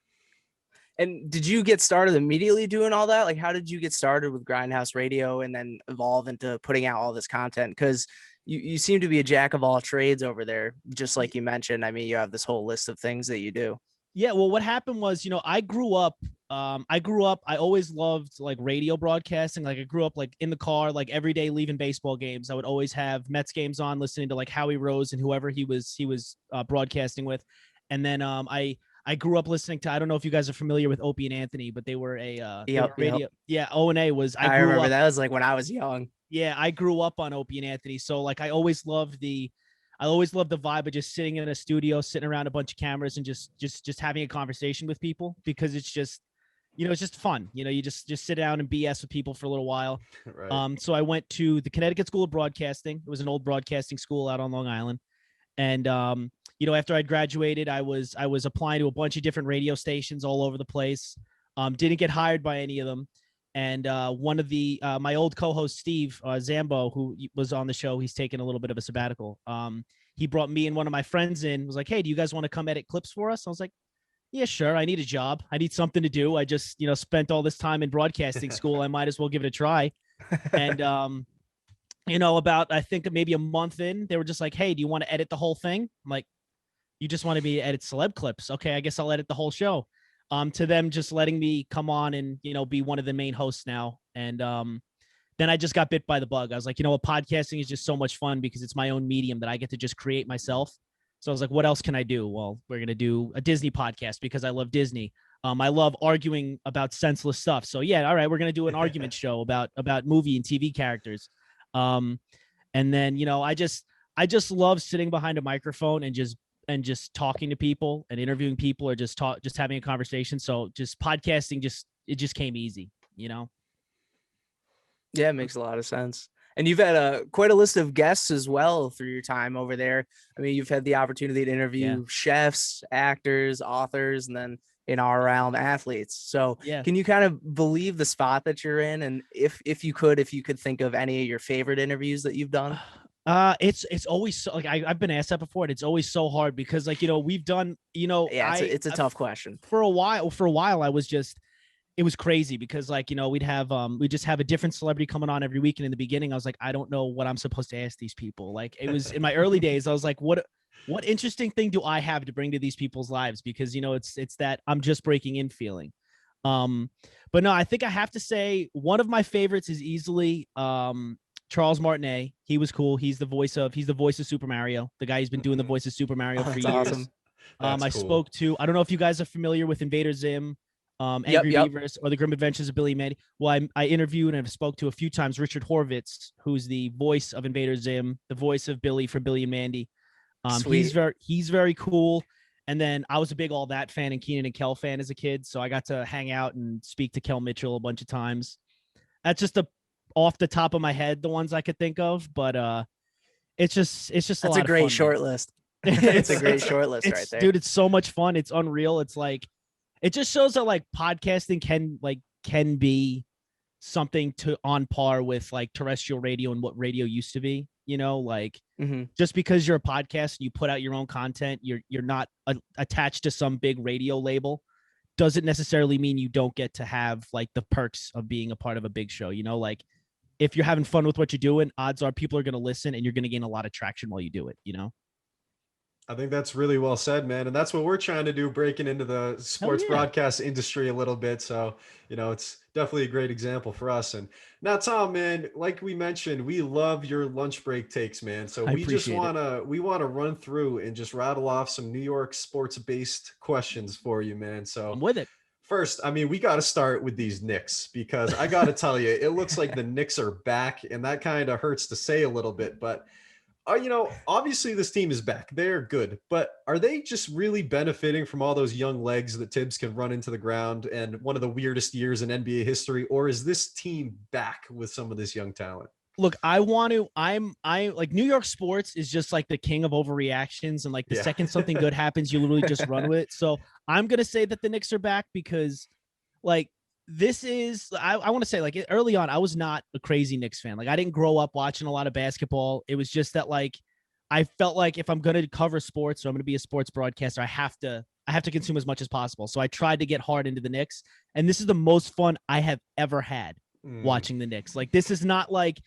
And did you get started immediately doing all that? Like, how did you get started with Grindhouse Radio and then evolve into putting out all this content? Because you seem to be a jack of all trades over there, just like you mentioned. I mean, you have this whole list of things that you do. Yeah, well, what happened was, I grew up, I always loved like radio broadcasting. Like I grew up like in the car, like every day leaving baseball games. I would always have Mets games on, listening to like Howie Rose and whoever he was broadcasting with. And then I I grew up listening to, I don't know if you guys are familiar with Opie and Anthony, but they were they were radio. Yep. Yeah. O&A was, I grew remember up, that was like when I was young. yeah, I grew up on Opie and Anthony. So like, I always loved the vibe of just sitting in a studio, sitting around a bunch of cameras and just having a conversation with people, because it's just, it's just fun. You just sit down and BS with people for a little while. Right. So I went to the Connecticut School of Broadcasting. It was an old broadcasting school out on Long Island. And, after I'd graduated, I was applying to a bunch of different radio stations all over the place. Didn't get hired by any of them. And one of the my old co-host Steve Zambo, who was on the show, he's taken a little bit of a sabbatical. He brought me and one of my friends in. Was like, "Hey, do you guys want to come edit clips for us?" I was like, "Yeah, sure. I need a job. I need something to do. I just spent all this time in broadcasting school. I might as well give it a try." And about, I think maybe a month in, they were just like, "Hey, do you want to edit the whole thing?" I'm like, "You just wanted me to edit celeb clips? Okay, I guess I'll edit the whole show." To them just letting me come on and, be one of the main hosts now. And then I just got bit by the bug. I was like, what, podcasting is just so much fun because it's my own medium that I get to just create myself. So I was like, what else can I do? Well, we're going to do a Disney podcast because I love Disney. I love arguing about senseless stuff. So yeah, all right, we're going to do an argument show about movie and TV characters. And then, I just love sitting behind a microphone and just talking to people and interviewing people, or just having a conversation. So just podcasting, it just came easy, Yeah, it makes a lot of sense. And you've had quite a list of guests as well through your time over there. I mean, you've had the opportunity to interview chefs, actors, authors, and then around athletes. So can you kind of believe the spot that you're in? And if you could think of any of your favorite interviews that you've done? It's always so, like, I've been asked that before, and it's always so hard because, like, we've done, it's a tough question. For a while, I was just, it was crazy because, like, we'd just have a different celebrity coming on every week. And in the beginning, I was like, I don't know what I'm supposed to ask these people. Like, it was in my early days, I was like, what interesting thing do I have to bring to these people's lives? Because, it's that I'm just breaking in feeling. But no, I think I have to say one of my favorites is easily, Charles Martinet. He was cool. He's the voice of Super Mario. The guy who's been doing the voice of Super Mario for years. Awesome. I spoke to, I don't know if you guys are familiar with Invader Zim, Angry Beavers, or the Grim Adventures of Billy and Mandy. Well, I interviewed and have spoke to a few times Richard Horvitz, who's the voice of Invader Zim, the voice of Billy for Billy and Mandy. He's very cool. And then I was a big All That fan and Keenan and Kel fan as a kid, so I got to hang out and speak to Kel Mitchell a bunch of times. That's just off the top of my head, the ones I could think of, but it's just that's a great short list. It's a great short list right there, dude. It's so much fun. It's unreal. It's like, it just shows that, like, podcasting can be something on par with, like, terrestrial radio and what radio used to be. Just because you're a podcast and you put out your own content, you're not attached to some big radio label, doesn't necessarily mean you don't get to have, like, the perks of being a part of a big show. Like, if you're having fun with what you're doing, odds are people are going to listen and you're going to gain a lot of traction while you do it, I think that's really well said, man. And that's what we're trying to do, breaking into the sports broadcast industry a little bit. So, it's definitely a great example for us. And now, Tom, man, like we mentioned, we love your lunch break takes, man. So we want to run through and just rattle off some New York sports based questions for you, man. So I'm with it. First, I mean, we got to start with these Knicks, because I got to tell you, it looks like the Knicks are back, and that kind of hurts to say a little bit, but obviously this team is back. They're good, but are they just really benefiting from all those young legs that Tibbs can run into the ground and one of the weirdest years in NBA history? Or is this team back with some of this young talent? Look, I like, New York sports is just like the king of overreactions. And, like, the second something good happens, you literally just run with it. So I'm going to say that the Knicks are back because, like, this is, I want to say, like, early on, I was not a crazy Knicks fan. Like, I didn't grow up watching a lot of basketball. It was just that, like, I felt like if I'm going to cover sports, or I'm going to be a sports broadcaster, I have to consume as much as possible. So I tried to get hard into the Knicks, and this is the most fun I have ever had watching the Knicks. Like, this is not like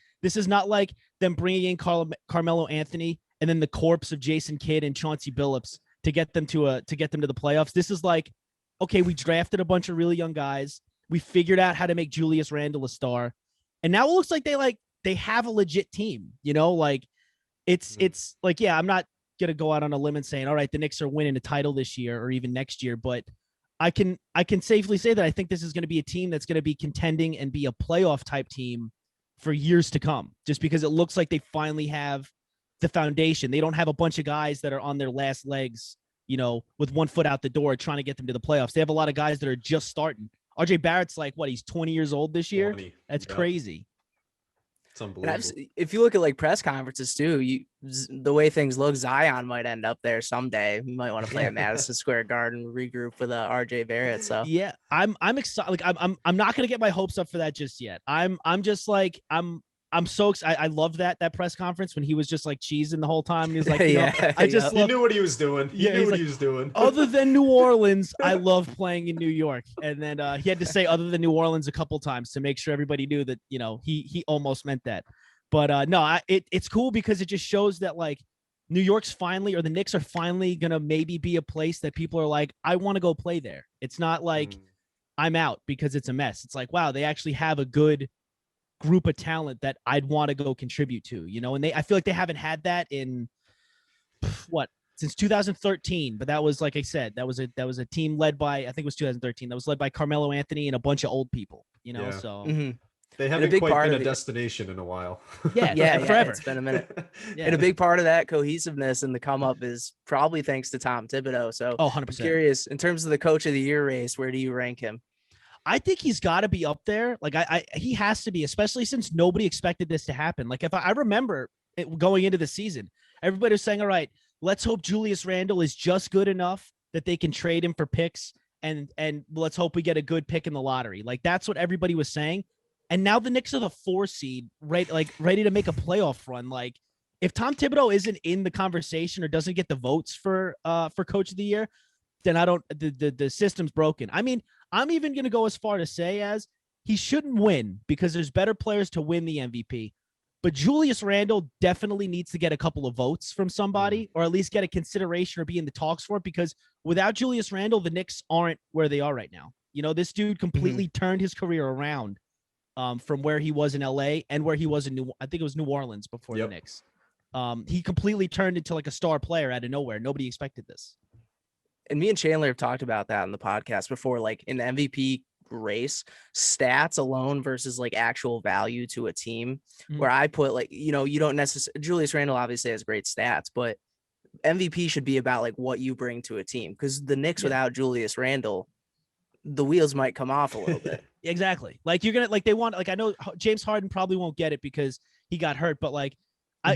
them bringing in Carmelo Anthony and then the corpse of Jason Kidd and Chauncey Billups to get them to the playoffs. This is like, okay, we drafted a bunch of really young guys. We figured out how to make Julius Randle a star. And now it looks like they have a legit team, Like, it's like, yeah, I'm not gonna go out on a limb and saying, all right, the Knicks are winning a title this year or even next year, but I can safely say that I think this is going to be a team that's going to be contending and be a playoff type team for years to come, just because it looks like they finally have the foundation. They don't have a bunch of guys that are on their last legs, with one foot out the door trying to get them to the playoffs. They have a lot of guys that are just starting. RJ Barrett's like, he's 20 years old this year. 20. That's Yep. crazy. It's unbelievable. If you look at like press conferences too, the way things look, Zion might end up there someday. You might want to play at Madison Square Garden, regroup with RJ Barrett. So yeah, I'm excited. Like I'm not gonna get my hopes up for that just yet. I'm just like I'm so excited. I love that press conference when he was just like cheesing the whole time. And he was like, I just he knew what he was doing. He knew what he was doing. Other than New Orleans, I love playing in New York. And then he had to say other than New Orleans a couple times to make sure everybody knew that, he almost meant that. But no, it's cool because it just shows that like New York's finally, or the Knicks are finally going to maybe be a place that people are like, I want to go play there. It's not like I'm out because it's a mess. It's like, wow, they actually have a good group of talent that I'd want to go contribute to, and I feel like they haven't had that in since 2013. But that was, like I said, that was a team led by, I think it was 2013. That was led by Carmelo Anthony and a bunch of old people, so they haven't quite been a destination in a while. Yeah, forever. It's been a minute. And a big part of that cohesiveness and the come up is probably thanks to Tom Thibodeau. So 100%. I'm curious, in terms of the coach of the year race, where do you rank him? I think he's got to be up there. Like he has to be, especially since nobody expected this to happen. Like if I remember it going into the season, everybody was saying, all right, let's hope Julius Randle is just good enough that they can trade him for picks, and let's hope we get a good pick in the lottery. Like that's what everybody was saying. And now the Knicks are the 4 seed, right? Like ready to make a playoff run. Like if Tom Thibodeau isn't in the conversation or doesn't get the votes for coach of the year, then the system's broken. I mean, I'm even going to go as far to say as he shouldn't win because there's better players to win the MVP. But Julius Randle definitely needs to get a couple of votes from somebody, or at least get a consideration or be in the talks for it, because without Julius Randle, the Knicks aren't where they are right now. This dude completely turned his career around from where he was in LA and where he was in I think it was New Orleans before the Knicks. He completely turned into like a star player out of nowhere. Nobody expected this. And me and Chandler have talked about that on the podcast before, like in the MVP race, stats alone versus like actual value to a team, where I put like, you don't necessarily, Julius Randle obviously has great stats, but MVP should be about like what you bring to a team. Because the Knicks without Julius Randle, the wheels might come off a little bit. Exactly. Like you're going to, like they want, like I know James Harden probably won't get it because he got hurt, but like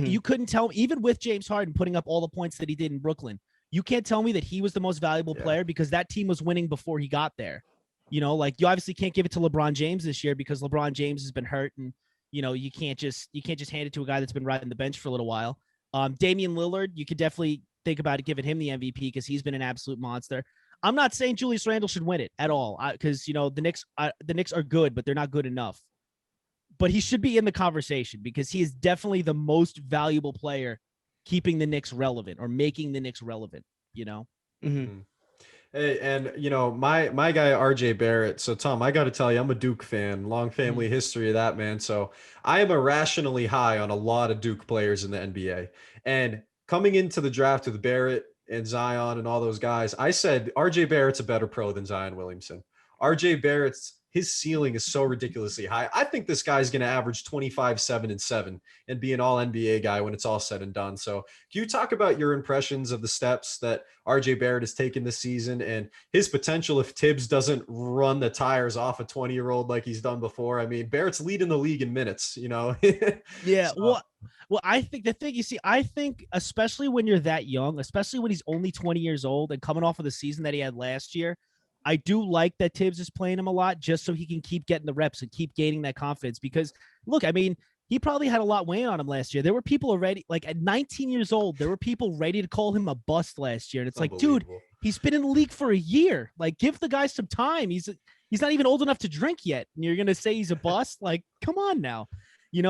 you couldn't tell, even with James Harden putting up all the points that he did in Brooklyn, you can't tell me that he was the most valuable player because that team was winning before he got there. Like you obviously can't give it to LeBron James this year because LeBron James has been hurt, and you can't just hand it to a guy that's been riding the bench for a little while. Damian Lillard, you could definitely think about giving him the MVP because he's been an absolute monster. I'm not saying Julius Randle should win it at all because the Knicks are good, but they're not good enough. But he should be in the conversation because he is definitely the most valuable player keeping the Knicks relevant or making the Knicks relevant, Hey, and my guy RJ Barrett. So Tom, I got to tell you, I'm a Duke fan, long family history of that, man. So I am irrationally high on a lot of Duke players in the NBA. And coming into the draft with Barrett and Zion and all those guys, I said RJ Barrett's a better pro than Zion Williamson. RJ Barrett's, his ceiling is so ridiculously high. I think this guy's going to average 25, 7, and 7 and be an all NBA guy when it's all said and done. So can you talk about your impressions of the steps that RJ Barrett has taken this season and his potential if Tibbs doesn't run the tires off a 20-year-old like he's done before? I mean, Barrett's leading the league in minutes, Yeah. So. Well, I think the thing I think especially when you're that young, especially when he's only 20 years old and coming off of the season that he had last year, I do like that Tibbs is playing him a lot just so he can keep getting the reps and keep gaining that confidence. Because, look, I mean, he probably had a lot weighing on him last year. There were people already, like at 19 years old, there were people ready to call him a bust last year. And it's like, dude, he's been in the league for a year. Like, give the guy some time. He's not even old enough to drink yet. And you're going to say he's a bust? Like, come on now.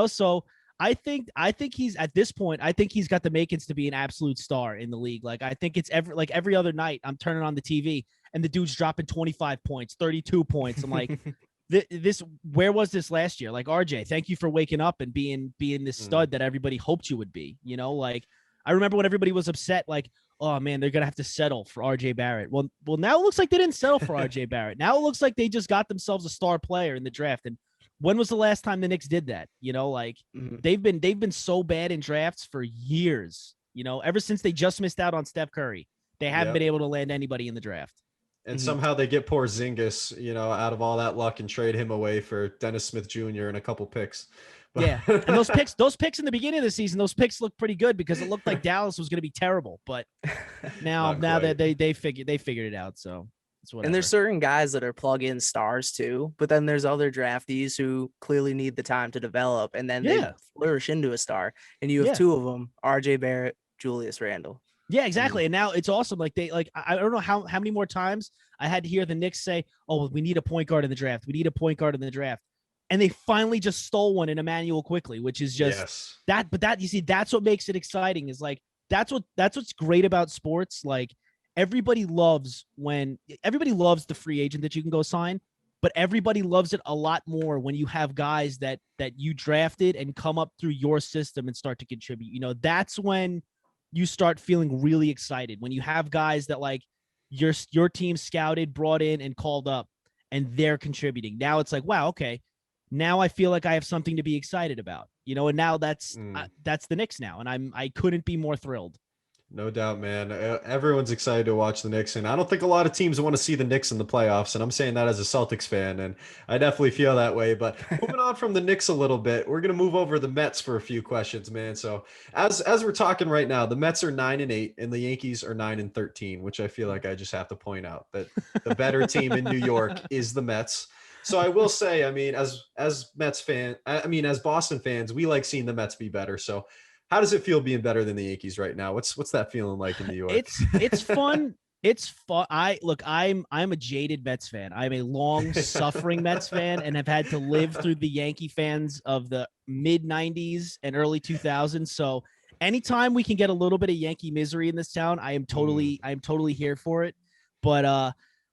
So I think he's at this point, I think he's got the makings to be an absolute star in the league. Like, I think it's every other night I'm turning on the TV and the dude's dropping 25 points, 32 points. I'm like, where was this last year? Like, RJ, thank you for waking up and being this stud that everybody hoped you would be. Like, I remember when everybody was upset, like, oh man, they're gonna have to settle for RJ Barrett. Well, now it looks like they didn't settle for RJ Barrett. Now it looks like they just got themselves a star player in the draft. And when was the last time the Knicks did that? You know, like they've been so bad in drafts for years. You know, ever since they just missed out on Steph Curry, they haven't been able to land anybody in the draft. And somehow they get Porzingis, out of all that luck and trade him away for Dennis Smith Jr. and a couple picks. Yeah, and those picks in the beginning of the season, those picks looked pretty good because it looked like Dallas was going to be terrible. But now that they figured it out, so it's whatever. And there's certain guys that are plug-in stars too, but then there's other draftees who clearly need the time to develop, and then they flourish into a star. And you have two of them: RJ Barrett, Julius Randle. Yeah, exactly. And now it's awesome. Like I don't know how many more times I had to hear the Knicks say, "Oh, well, we need a point guard in the draft. We need a point guard in the draft." And they finally just stole one in Emmanuel Quickly, which is just that. But that, you see, that's what makes it exciting, is like, that's what's great about sports. Like everybody loves the free agent that you can go sign, but everybody loves it a lot more when you have guys that you drafted and come up through your system and start to contribute. You know, that's when you start feeling really excited, when you have guys that like your team scouted, brought in, and called up, and they're contributing. Now it's like, wow, okay. Now I feel like I have something to be excited about, and now that's the Knicks now. And I couldn't be more thrilled. No doubt, man. Everyone's excited to watch the Knicks, and I don't think a lot of teams want to see the Knicks in the playoffs, and I'm saying that as a Celtics fan, and I definitely feel that way. But moving on from the Knicks a little bit, we're going to move over to the Mets for a few questions, man. So as we're talking right now, the Mets are 9-8, and the Yankees are 9-13, which I feel like I just have to point out that the better team in New York is the Mets. So I will say, I mean, as Boston fans, we like seeing the Mets be better. So how does it feel being better than the Yankees right now? What's that feeling like in New York? It's fun. It's fun. I'm a jaded Mets fan. I'm a long suffering Mets fan, and have had to live through the Yankee fans of the mid 90s and early 2000s. So anytime we can get a little bit of Yankee misery in this town, I'm totally here for it. But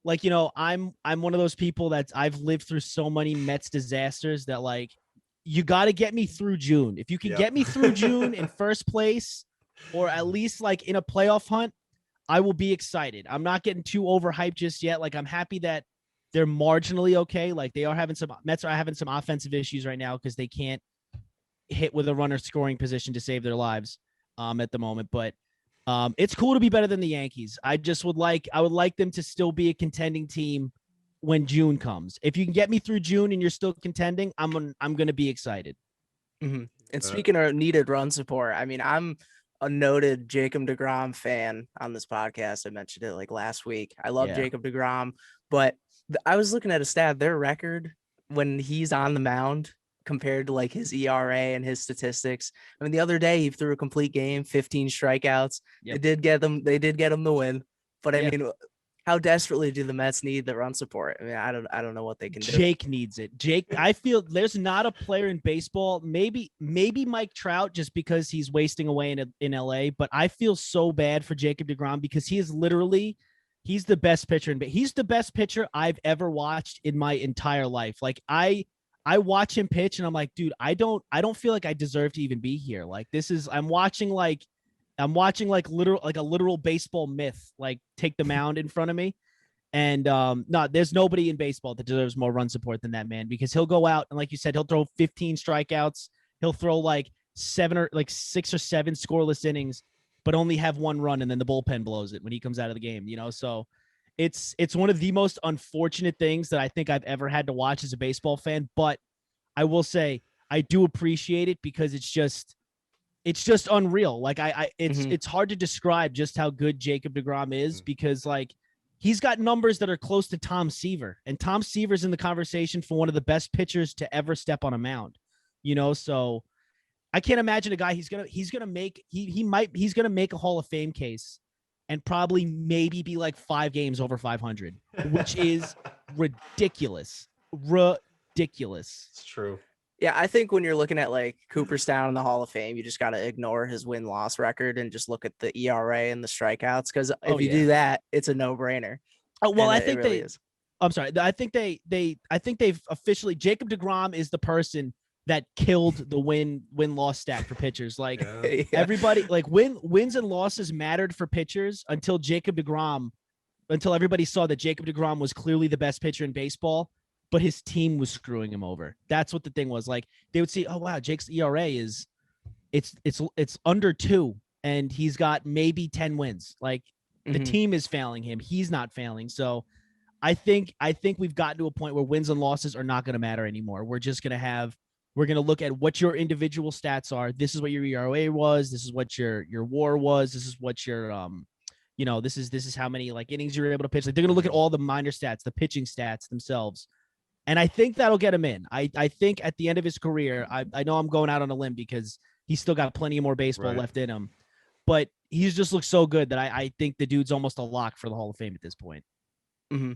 I'm one of those people I've lived through so many Mets disasters that like, you got to get me through June. If you can get me through June in first place, or at least like in a playoff hunt, I will be excited. I'm not getting too overhyped just yet. Like, I'm happy that they're marginally okay. Like, Mets are having some offensive issues right now because they can't hit with a runner scoring position to save their lives at the moment. But it's cool to be better than the Yankees. I would like them to still be a contending team when June comes. If you can get me through June and you're still contending, I'm going to be excited. Mm-hmm. And speaking of needed run support, I mean, I'm a noted Jacob deGrom fan on this podcast. I mentioned it like last week. I love Jacob deGrom, but I was looking at a stat, their record when he's on the mound compared to like his ERA and his statistics. I mean, the other day he threw a complete game, 15 strikeouts. They did get them the win, but I mean, how desperately do the Mets need the run support? I mean, I don't know what they can do. Jake needs it. Jake, I feel there's not a player in baseball, maybe Mike Trout, just because he's wasting away in LA, but I feel so bad for Jacob deGrom because he's the best pitcher he's the best pitcher I've ever watched in my entire life. Like I watch him pitch and I'm like, dude, I don't feel like I deserve to even be here. Like I'm watching like a literal baseball myth, like take the mound in front of me. And no, there's nobody in baseball that deserves more run support than that man, because he'll go out and, like you said, he'll throw 15 strikeouts. He'll throw like 6 or 7 scoreless innings, but only have 1 run. And then the bullpen blows it when he comes out of the game, so it's one of the most unfortunate things that I think I've ever had to watch as a baseball fan. But I will say I do appreciate it because it's just unreal. Like it's hard to describe just how good Jacob deGrom is, because like he's got numbers that are close to Tom Seaver, and Tom Seaver's in the conversation for one of the best pitchers to ever step on a mound, so I can't imagine a guy he's going to make a Hall of Fame case and probably maybe be like 5 games over 500, which is ridiculous. It's true. Yeah, I think when you're looking at like Cooperstown in the Hall of Fame, you just got to ignore his win-loss record and just look at the ERA and the strikeouts, because if you do that, it's a no-brainer. Oh, well, and I think really is. I'm sorry. I think they've officially, Jacob deGrom is the person that killed the win-loss stat for pitchers. Like Yeah. everybody, like wins and losses mattered for pitchers until until everybody saw that Jacob deGrom was clearly the best pitcher in baseball, but his team was screwing him over. That's what the thing was. Like they would see, oh wow, Jake's ERA is it's under 2 and he's got maybe 10 wins. Like the team is failing him. He's not failing. So I think we've gotten to a point where wins and losses are not going to matter anymore. We're going to look at what your individual stats are. This is what your ERA was. This is what your WAR was. This is what your this is how many like innings you're able to pitch. Like they're going to look at all the minor stats, the pitching stats themselves. And I think that'll get him in. I think at the end of his career, I know I'm going out on a limb because he's still got plenty more baseball left in him, but he's just looked so good that I think the dude's almost a lock for the Hall of Fame at this point. Mm-hmm.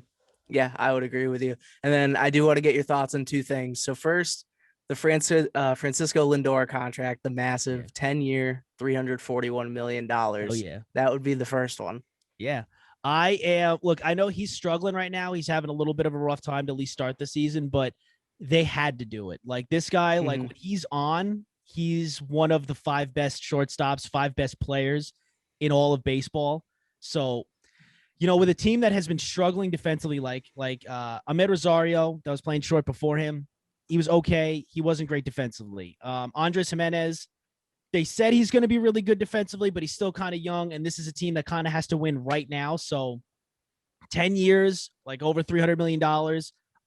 Yeah, I would agree with you. And then I do want to get your thoughts on 2 things. So first, the Francisco Lindora contract, the massive 10-year, $341 million. Oh, yeah. That would be the first one. Yeah. I know he's struggling right now. He's having a little bit of a rough time to at least start the season, but they had to do it. Like this guy, like when he's on, he's one of the 5 best shortstops, 5 best players in all of baseball. So, with a team that has been struggling defensively, like Ahmed Rosario that was playing short before him, he was okay. He wasn't great defensively. Andres Jimenez, they said he's going to be really good defensively, but he's still kind of young. And this is a team that kind of has to win right now. So 10 years, like over $300 million.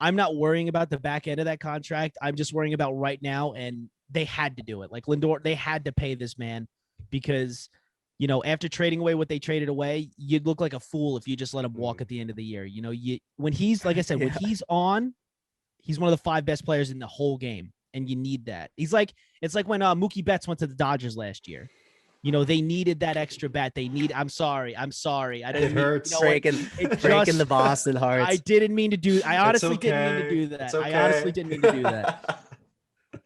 I'm not worrying about the back end of that contract. I'm just worrying about right now. And they had to do it. Like Lindor, they had to pay this man because, after trading away what they traded away, you'd look like a fool if you just let him walk at the end of the year. When he's, like I said, when he's on, he's one of the 5 best players in the whole game. And you need that. It's like when Mookie Betts went to the Dodgers last year. They needed that extra bat. I'm sorry. I didn't It hurts. Breaking the Boston hearts. I didn't mean to do. I honestly didn't mean to do that. Okay. I honestly didn't mean to do that.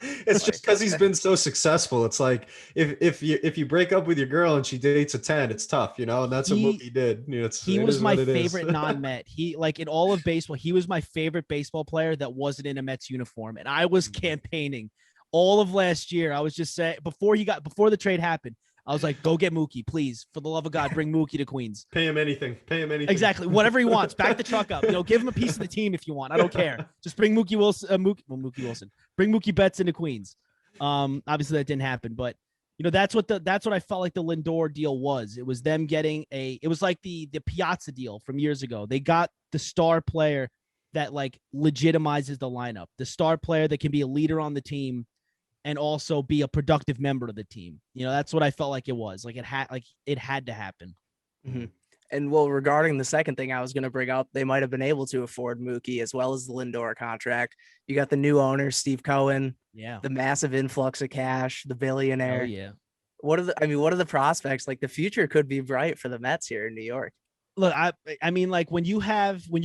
It's just because he's been so successful. It's like if you break up with your girl and she dates a 10, it's tough, and that's what Mookie did. He was my favorite non-Met. He in all of baseball, he was my favorite baseball player that wasn't in a Mets uniform, and I was campaigning all of last year. I was just saying before the trade happened, I was like, go get Mookie, please. For the love of God, bring Mookie to Queens. Pay him anything. Exactly. Whatever he wants. Back the truck up. Give him a piece of the team if you want. I don't care. Just bring Mookie Wilson. Bring Mookie Betts into Queens. Obviously that didn't happen, but that's what I felt like the Lindor deal was. It was them getting it was like the Piazza deal from years ago. They got the star player that like legitimizes the lineup, the star player that can be a leader on the team and also be a productive member of the team. That's what I felt like it was. Like it had to happen. Mm-hmm. And regarding the second thing I was going to bring up, they might have been able to afford Mookie as well as the Lindor contract. You got the new owner, Steve Cohen. Yeah. The massive influx of cash, the billionaire. Oh, yeah. What are the prospects? Like the future could be bright for the Mets here in New York. Look, I mean, like when you're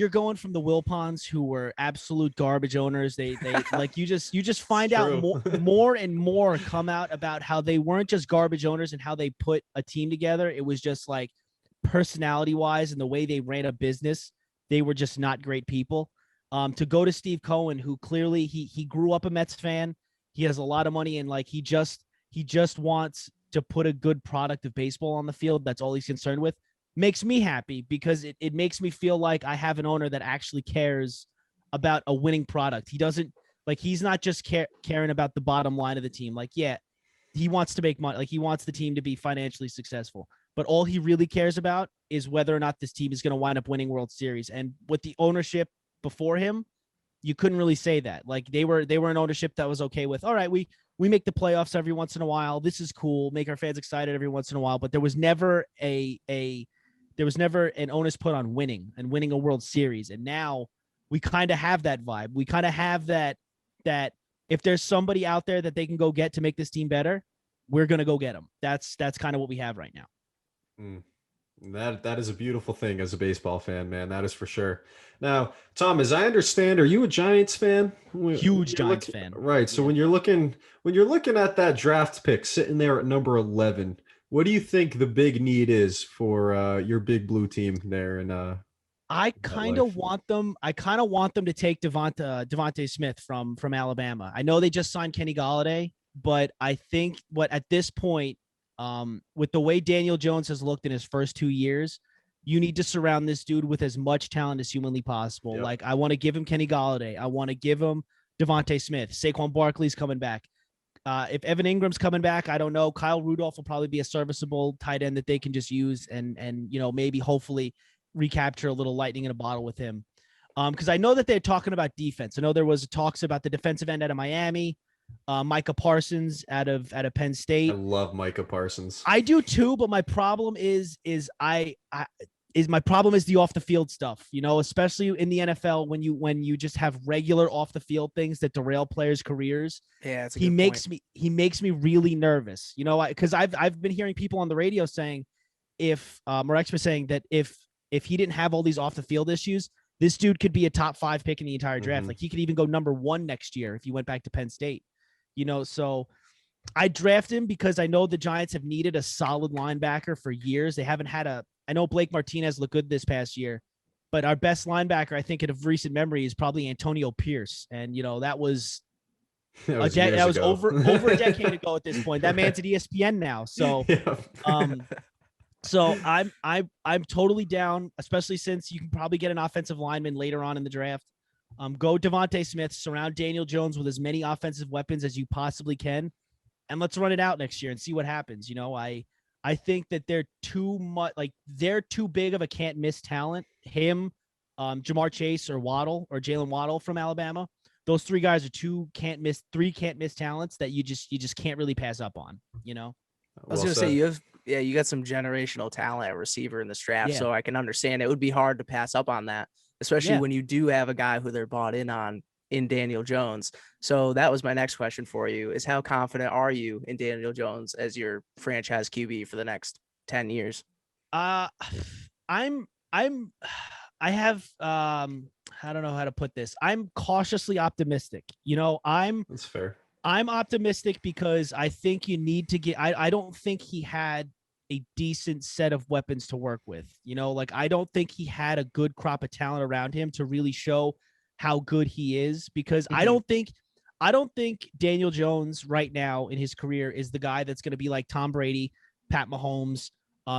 going from the Wilpons who were absolute garbage owners, they like you just find out more and more come out about how they weren't just garbage owners and how they put a team together. It was just like personality wise and the way they ran a business, they were just not great people. To go to Steve Cohen, who clearly he grew up a Mets fan, he has a lot of money and like he just wants to put a good product of baseball on the field. That's all he's concerned with. Makes me happy because it makes me feel like I have an owner that actually cares about a winning product. He doesn't like, he's not just caring about the bottom line of the team. Like, yeah, he wants to make money. Like he wants the team to be financially successful, but all he really cares about is whether or not this team is going to wind up winning World Series. And with the ownership before him, you couldn't really say that. Like they were an ownership that was okay with, all right, we make the playoffs every once in a while. This is cool. Make our fans excited every once in a while. But there was never an onus put on winning a World Series. And now we kind of have that vibe. We kind of have that if there's somebody out there that they can go get to make this team better, we're going to go get them. That's kind of what we have right now. That is a beautiful thing as a baseball fan, man. That is for sure. Now, Tom, as I understand, are you a Giants fan? Huge Giants fan. Right. So when you're looking at that draft pick sitting there at number 11, what do you think the big need is for your big blue team there in I kind life. of want them. I kind of want them to take Devontae Smith from Alabama. I know they just signed Kenny Golladay, but I think at this point, with the way Daniel Jones has looked in his first 2 years, you need to surround this dude with as much talent as humanly possible. Yep. Like I want to give him Kenny Golladay. I want to give him Devontae Smith. Saquon Barkley's coming back. If Evan Ingram's coming back, I don't know. Kyle Rudolph will probably be a serviceable tight end that they can just use and maybe hopefully recapture a little lightning in a bottle with him. Because I know that they're talking about defense. I know there was talks about the defensive end out of Miami, Micah Parsons out of Penn State. I love Micah Parsons. I do too, but my problem is my problem is the off the field stuff, especially in the NFL when you just have regular off the field things that derail players' careers. Yeah, it's he makes me really nervous, because I've been hearing people on the radio saying or experts saying that if he didn't have all these off the field issues, this dude could be a top 5 pick in the entire draft. Like he could even go number 1 next year if he went back to Penn State, so I draft him because I know the Giants have needed a solid linebacker for years. They haven't had I know Blake Martinez looked good this past year, but our best linebacker, I think, of recent memory is probably Antonio Pierce. And, that was over a decade ago at this point. That man's at ESPN now. So, so I'm totally down, especially since you can probably get an offensive lineman later on in the draft. Go Devontae Smith, surround Daniel Jones with as many offensive weapons as you possibly can, and let's run it out next year and see what happens. I think that they're too big of a can't miss talent. Him, Jamar Chase or Jalen Waddle from Alabama. Those 3 guys are 3 can't miss talents that you just can't really pass up on, I was going to say you got some generational talent at receiver in this draft. So I can understand it would be hard to pass up on that, especially when you do have a guy who they're bought in on in Daniel Jones. So that was my next question for you is how confident are you in Daniel Jones as your franchise QB for the next 10 years? I don't know how to put this. I'm cautiously optimistic. That's fair. I'm optimistic because I think you need to get, I don't think he had a decent set of weapons to work with, I don't think he had a good crop of talent around him to really show how good he is, because I don't think Daniel Jones right now in his career is the guy that's going to be like Tom Brady, Pat Mahomes.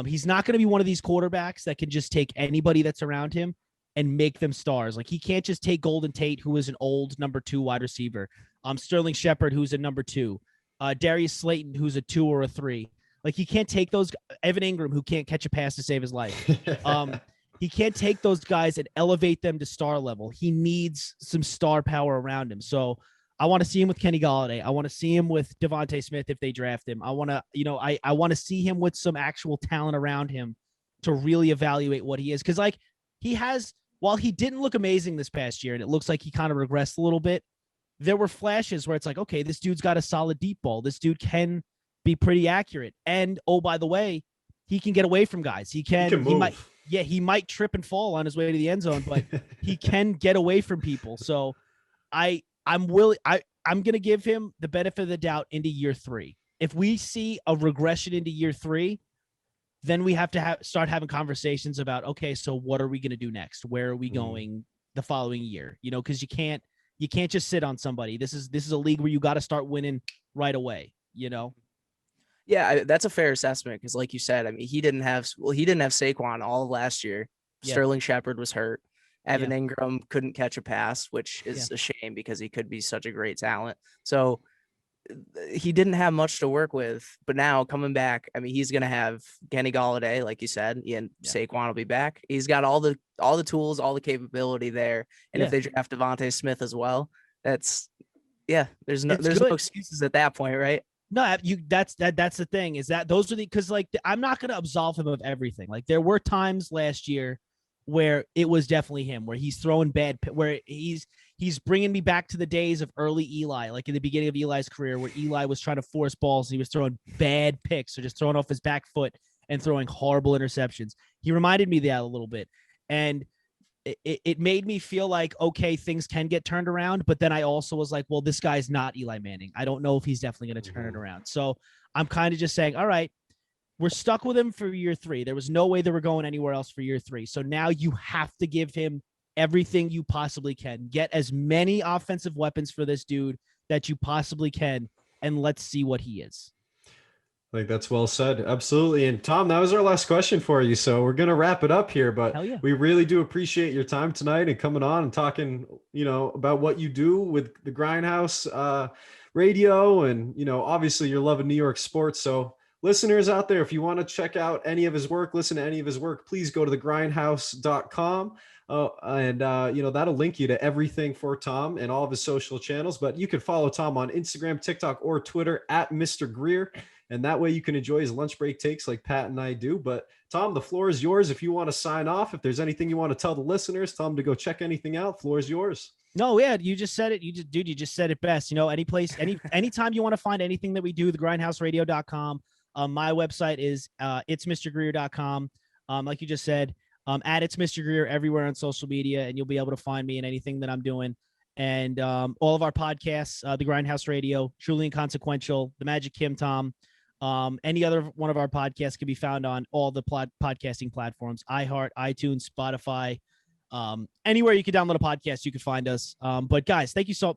He's not going to be one of these quarterbacks that can just take anybody that's around him and make them stars. Like he can't just take Golden Tate, who is an old number 2 wide receiver. Sterling Shepard, who's a number 2, Darius Slayton, who's a 2 or a 3. Like he can't take those. Evan Ingram, who can't catch a pass to save his life. He can't take those guys and elevate them to star level. He needs some star power around him. So I want to see him with Kenny Golladay. I want to see him with Devontae Smith if they draft him. I want to, I want to see him with some actual talent around him to really evaluate what he is. Because while he didn't look amazing this past year, and it looks like he kind of regressed a little bit, there were flashes where it's like, okay, this dude's got a solid deep ball. This dude can be pretty accurate. And, oh, by the way, he can get away from guys. He might trip and fall on his way to the end zone, but he can get away from people. So I'm going to give him the benefit of the doubt into year 3. If we see a regression into year 3, then we have to start having conversations about, okay, so what are we going to do next? Where are we going the following year? Because you can't just sit on somebody. This is a league where you got to start winning right away, Yeah, that's a fair assessment because, like you said, I mean, he didn't have Saquon all of last year. Yeah. Sterling Shepard was hurt. Evan Ingram couldn't catch a pass, which is a shame because he could be such a great talent. So he didn't have much to work with. But now coming back, I mean, he's going to have Kenny Golladay, like you said, and Saquon will be back. He's got all the tools, all the capability there. And if they draft Devontae Smith as well, there's no excuses at that point, right? No, that's the thing is that those are because I'm not going to absolve him of everything. Like there were times last year where it was definitely him, where he's throwing where he's bringing me back to the days of early Eli, like in the beginning of Eli's career, where Eli was trying to force balls and he was throwing bad picks or just throwing off his back foot and throwing horrible interceptions. He reminded me of that a little bit, and it made me feel like, okay, things can get turned around. But then I also was like, well, this guy's not Eli Manning. I don't know if he's definitely going to turn it around. So I'm kind of just saying, all right, we're stuck with him for year 3. There was no way they were going anywhere else for year 3. So now you have to give him everything you possibly can. Get as many offensive weapons for this dude that you possibly can, and let's see what he is. Like, that's well said. Absolutely. And Tom, that was our last question for you. So we're going to wrap it up here, but Hell yeah. we really do appreciate your time tonight and coming on and talking, about what you do with the Grindhouse radio. And, obviously you're loving New York sports. So listeners out there, if you want to check out any of his work, listen to any of his work, please go to thegrindhouse.com. That'll link you to everything for Tom and all of his social channels. But you can follow Tom on Instagram, TikTok, or Twitter at Mr. Greer. And that way you can enjoy his lunch break takes like Pat and I do. But Tom, the floor is yours. If you want to sign off, if there's anything you want to tell the listeners, tell them to go check anything out. Floor is yours. No, yeah, you just said it. You just said it best. Any place, anytime you want to find anything that we do, thegrindhouseradio.com. My website is itsmrgreer.com. Like you just said, at It's Mr. Greer everywhere on social media, and you'll be able to find me in anything that I'm doing. And all of our podcasts, the Grindhouse Radio, Truly Inconsequential, The Magic Kim Tom, any other one of our podcasts can be found on all the podcasting platforms: iHeart, iTunes, Spotify, anywhere you can download a podcast, you can find us. But guys, thank you so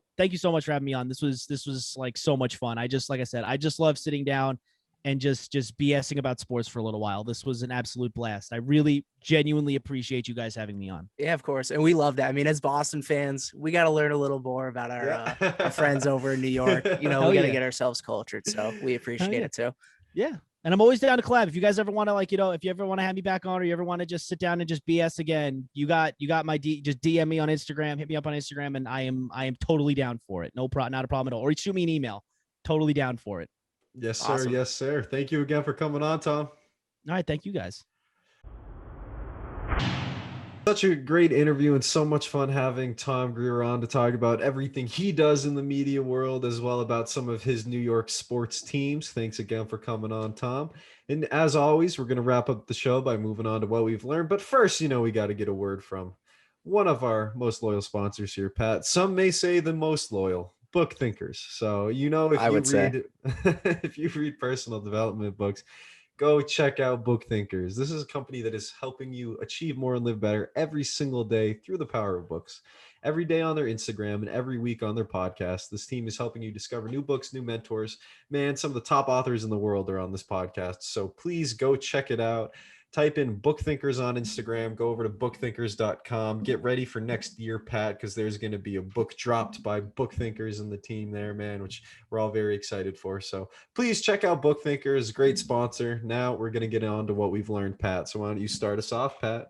much for having me on. This was like so much fun. Like I said, I just love sitting down and just BSing about sports for a little while. This was an absolute blast. I really genuinely appreciate you guys having me on. Yeah, of course. And we love that. I mean, as Boston fans, we got to learn a little more about our friends over in New York. We got to get ourselves cultured. So we appreciate it too. Yeah. And I'm always down to collab. If you guys ever want to, if you ever want to have me back on, or you ever want to just sit down and just BS again, you got my just DM me on Instagram, hit me up on Instagram, and I am totally down for it. Not a problem at all. Or shoot me an email. Totally down for it. Yes, sir. Awesome. Yes, sir. Thank you again for coming on, Tom. All right. Thank you guys. Such a great interview and so much fun having Tom Greer on to talk about everything he does in the media world, as well about some of his New York sports teams. Thanks again for coming on, Tom. And as always, we're going to wrap up the show by moving on to what we've learned. But first, we got to get a word from one of our most loyal sponsors here, Pat. Some may say the most loyal. Book Thinkers. So, if you read personal development books, go check out Book Thinkers. This is a company that is helping you achieve more and live better every single day through the power of books. Every day on their Instagram and every week on their podcast, this team is helping you discover new books, new mentors. Man, some of the top authors in the world are on this podcast. So please go check it out. Type in Book Thinkers on Instagram. Go over to bookthinkers.com. Get ready for next year, Pat, because there's going to be a book dropped by Book Thinkers and the team there, man, which we're all very excited for. So please check out Book Thinkers. Great sponsor. Now we're going to get on to what we've learned, Pat. So why don't you start us off, Pat?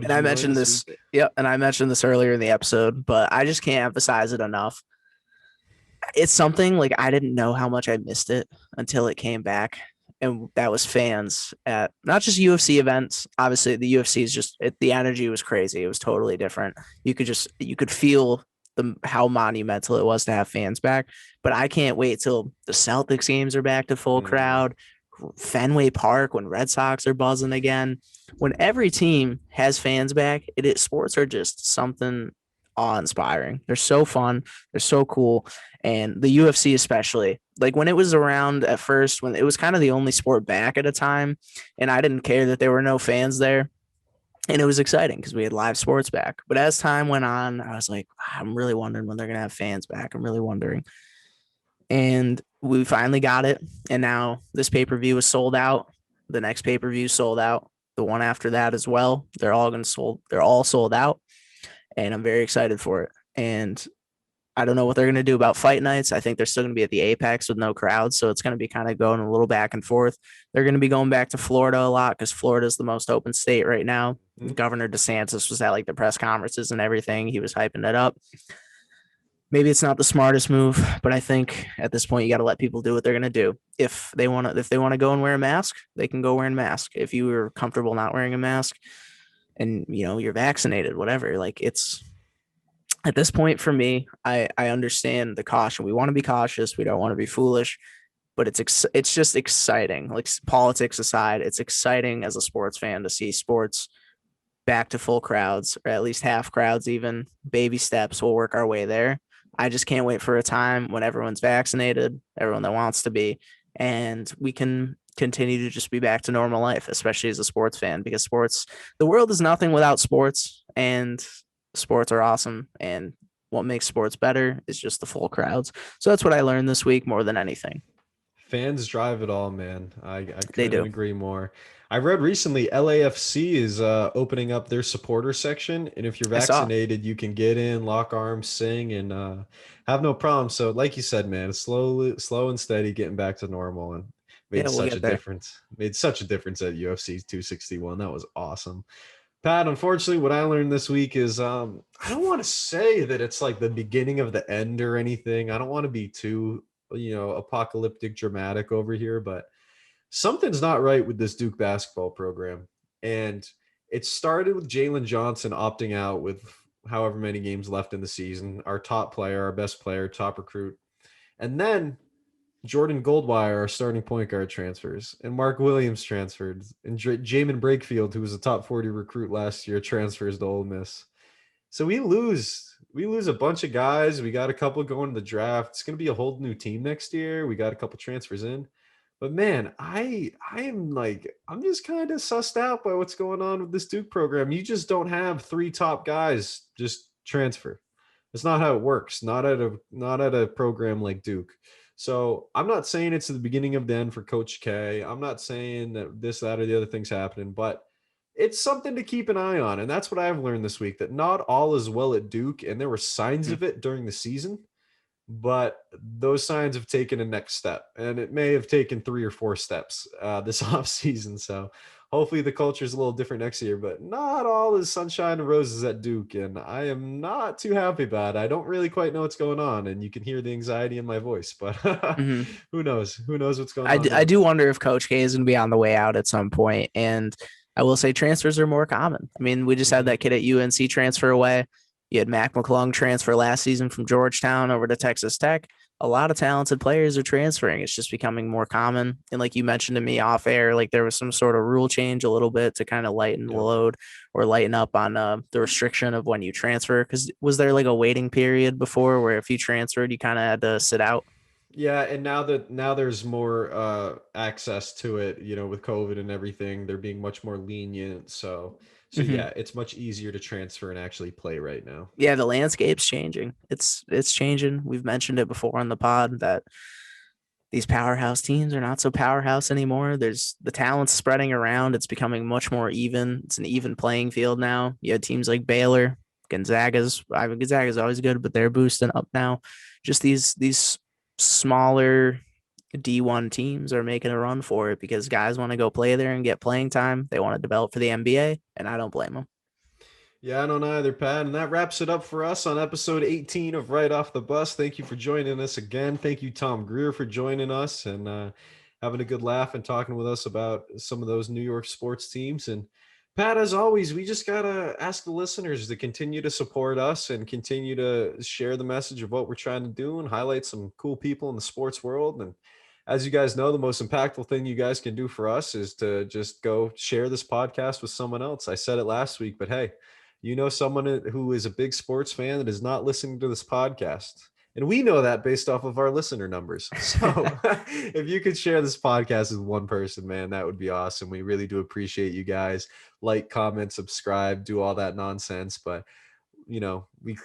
I mentioned this. Yep. And I mentioned this earlier in the episode, but I just can't emphasize it enough. It's something like I didn't know how much I missed it until it came back. And that was fans at not just UFC events. Obviously, the UFC is the energy was crazy. It was totally different. You could feel how monumental it was to have fans back. But I can't wait till the Celtics games are back to full crowd. Fenway Park, when Red Sox are buzzing again. When every team has fans back, sports are just something awe-inspiring. They're so fun. They're so cool. And the UFC especially, like when it was around at first, when it was kind of the only sport back at a time, and I didn't care that there were no fans there. And it was exciting because we had live sports back. But as time went on, I was like, I'm really wondering when they're going to have fans back. I'm really wondering. And we finally got it. And now this pay-per-view is sold out. The next pay-per-view sold out. The one after that as well. They're all sold out. And I'm very excited for it. And I don't know what they're going to do about fight nights. I think they're still going to be at the Apex with no crowds. So it's going to be kind of going a little back and forth. They're going to be going back to Florida a lot because Florida is the most open state right now. Mm-hmm. Governor DeSantis was at like the press conferences and everything. He was hyping it up. Maybe it's not the smartest move, but I think at this point you got to let people do what they're going to do. If they want to go and wear a mask, they can go wearing a mask. If you are comfortable not wearing a mask and you're vaccinated, whatever, like it's at this point for me, I understand the caution. We want to be cautious. We don't want to be foolish, but it's just exciting. Like politics aside, it's exciting as a sports fan to see sports back to full crowds, or at least half crowds, even baby steps. We'll work our way there. I just can't wait for a time when everyone's vaccinated, everyone that wants to be, and we can continue to just be back to normal life, especially as a sports fan, because the world is nothing without sports, and sports are awesome. And what makes sports better is just the full crowds. So that's what I learned this week more than anything. Fans drive it all, man. I They couldn't do. agree more. I read recently LAFC is opening up their supporter section, and if you're I saw. vaccinated, you can get in, lock arms, sing, and have no problem. So, like you said, man, slow and steady, getting back to normal, and Yeah, made we'll such get a there. difference. Made such a difference at UFC 261. That was awesome. Pat, unfortunately, what I learned this week is I don't want to say that it's like the beginning of the end or anything. I don't want to be too, apocalyptic dramatic over here, but something's not right with this Duke basketball program. And it started with Jalen Johnson opting out with however many games left in the season, our top player, our best player, top recruit. And then Jordan Goldwire, our starting point guard, transfers, and Mark Williams transferred, and Jamin Brakefield, who was a top 40 recruit last year, transfers to Ole Miss. So we lose a bunch of guys. We got a couple going to the draft. It's going to be a whole new team next year. We got a couple transfers in. But man, I'm just kind of sussed out by what's going on with this Duke program. You just don't have 3 top guys just transfer. It's not how it works. Not at a program like Duke. So I'm not saying it's the beginning of the end for Coach K. I'm not saying that this, that, or the other thing's happening, but it's something to keep an eye on. And that's what I've learned this week, that not all is well at Duke, and there were signs of it during the season, but those signs have taken a next step, and it may have taken 3 or 4 steps this offseason. So hopefully the culture is a little different next year, but not all is sunshine and roses at Duke, and I am not too happy about it. I don't really quite know what's going on, and you can hear the anxiety in my voice, but who knows? Who knows what's going on? I do wonder if Coach K is going to be on the way out at some point. And I will say transfers are more common. I mean, we just had that kid at UNC transfer away. You had Mac McClung transfer last season from Georgetown over to Texas Tech. A lot of talented players are transferring. It's just becoming more common. And like you mentioned to me off air, like there was some sort of rule change a little bit to kind of lighten the load or lighten up on the restriction of when you transfer. Because was there like a waiting period before where if you transferred, you kind of had to sit out? Yeah, and now there's more access to it, with COVID and everything, they're being much more lenient. So yeah, it's much easier to transfer and actually play right now. Yeah, the landscape's changing. It's changing. We've mentioned it before on the pod that these powerhouse teams are not so powerhouse anymore. There's the talent's spreading around. It's becoming much more even. It's an even playing field now. You had teams like Baylor, Gonzaga's always good, but they're boosting up now. Just these smaller D1 teams are making a run for it because guys want to go play there and get playing time. They want to develop for the NBA, and I don't blame them. Yeah, I don't either, Pat. And that wraps it up for us on episode 18 of Right Off the Bus. Thank you for joining us again. Thank you, Tom Greer, for joining us and having a good laugh and talking with us about some of those New York sports teams. And Pat, as always, we just got to ask the listeners to continue to support us and continue to share the message of what we're trying to do and highlight some cool people in the sports world. And as you guys know, the most impactful thing you guys can do for us is to just go share this podcast with someone else. I said it last week, but hey, someone who is a big sports fan that is not listening to this podcast. And we know that based off of our listener numbers. So if you could share this podcast with one person, man, that would be awesome. We really do appreciate you guys. Like, comment, subscribe, do all that nonsense. But,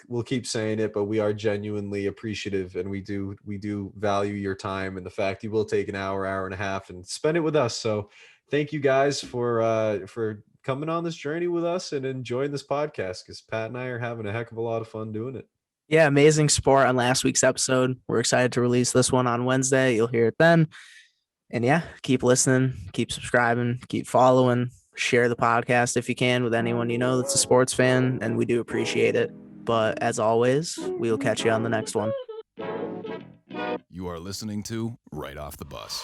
we'll keep saying it, but we are genuinely appreciative, and we do value your time and the fact you will take an hour and a half and spend it with us. So thank you guys for coming on this journey with us and enjoying this podcast, because Pat and I are having a heck of a lot of fun doing it. Yeah, amazing support on last week's episode. We're excited to release this one on Wednesday. You'll hear it then. And yeah, keep listening, keep subscribing, keep following, share the podcast if you can with anyone you know that's a sports fan, and we do appreciate it. But as always, we will catch you on the next one. You are listening to Right Off the Bus.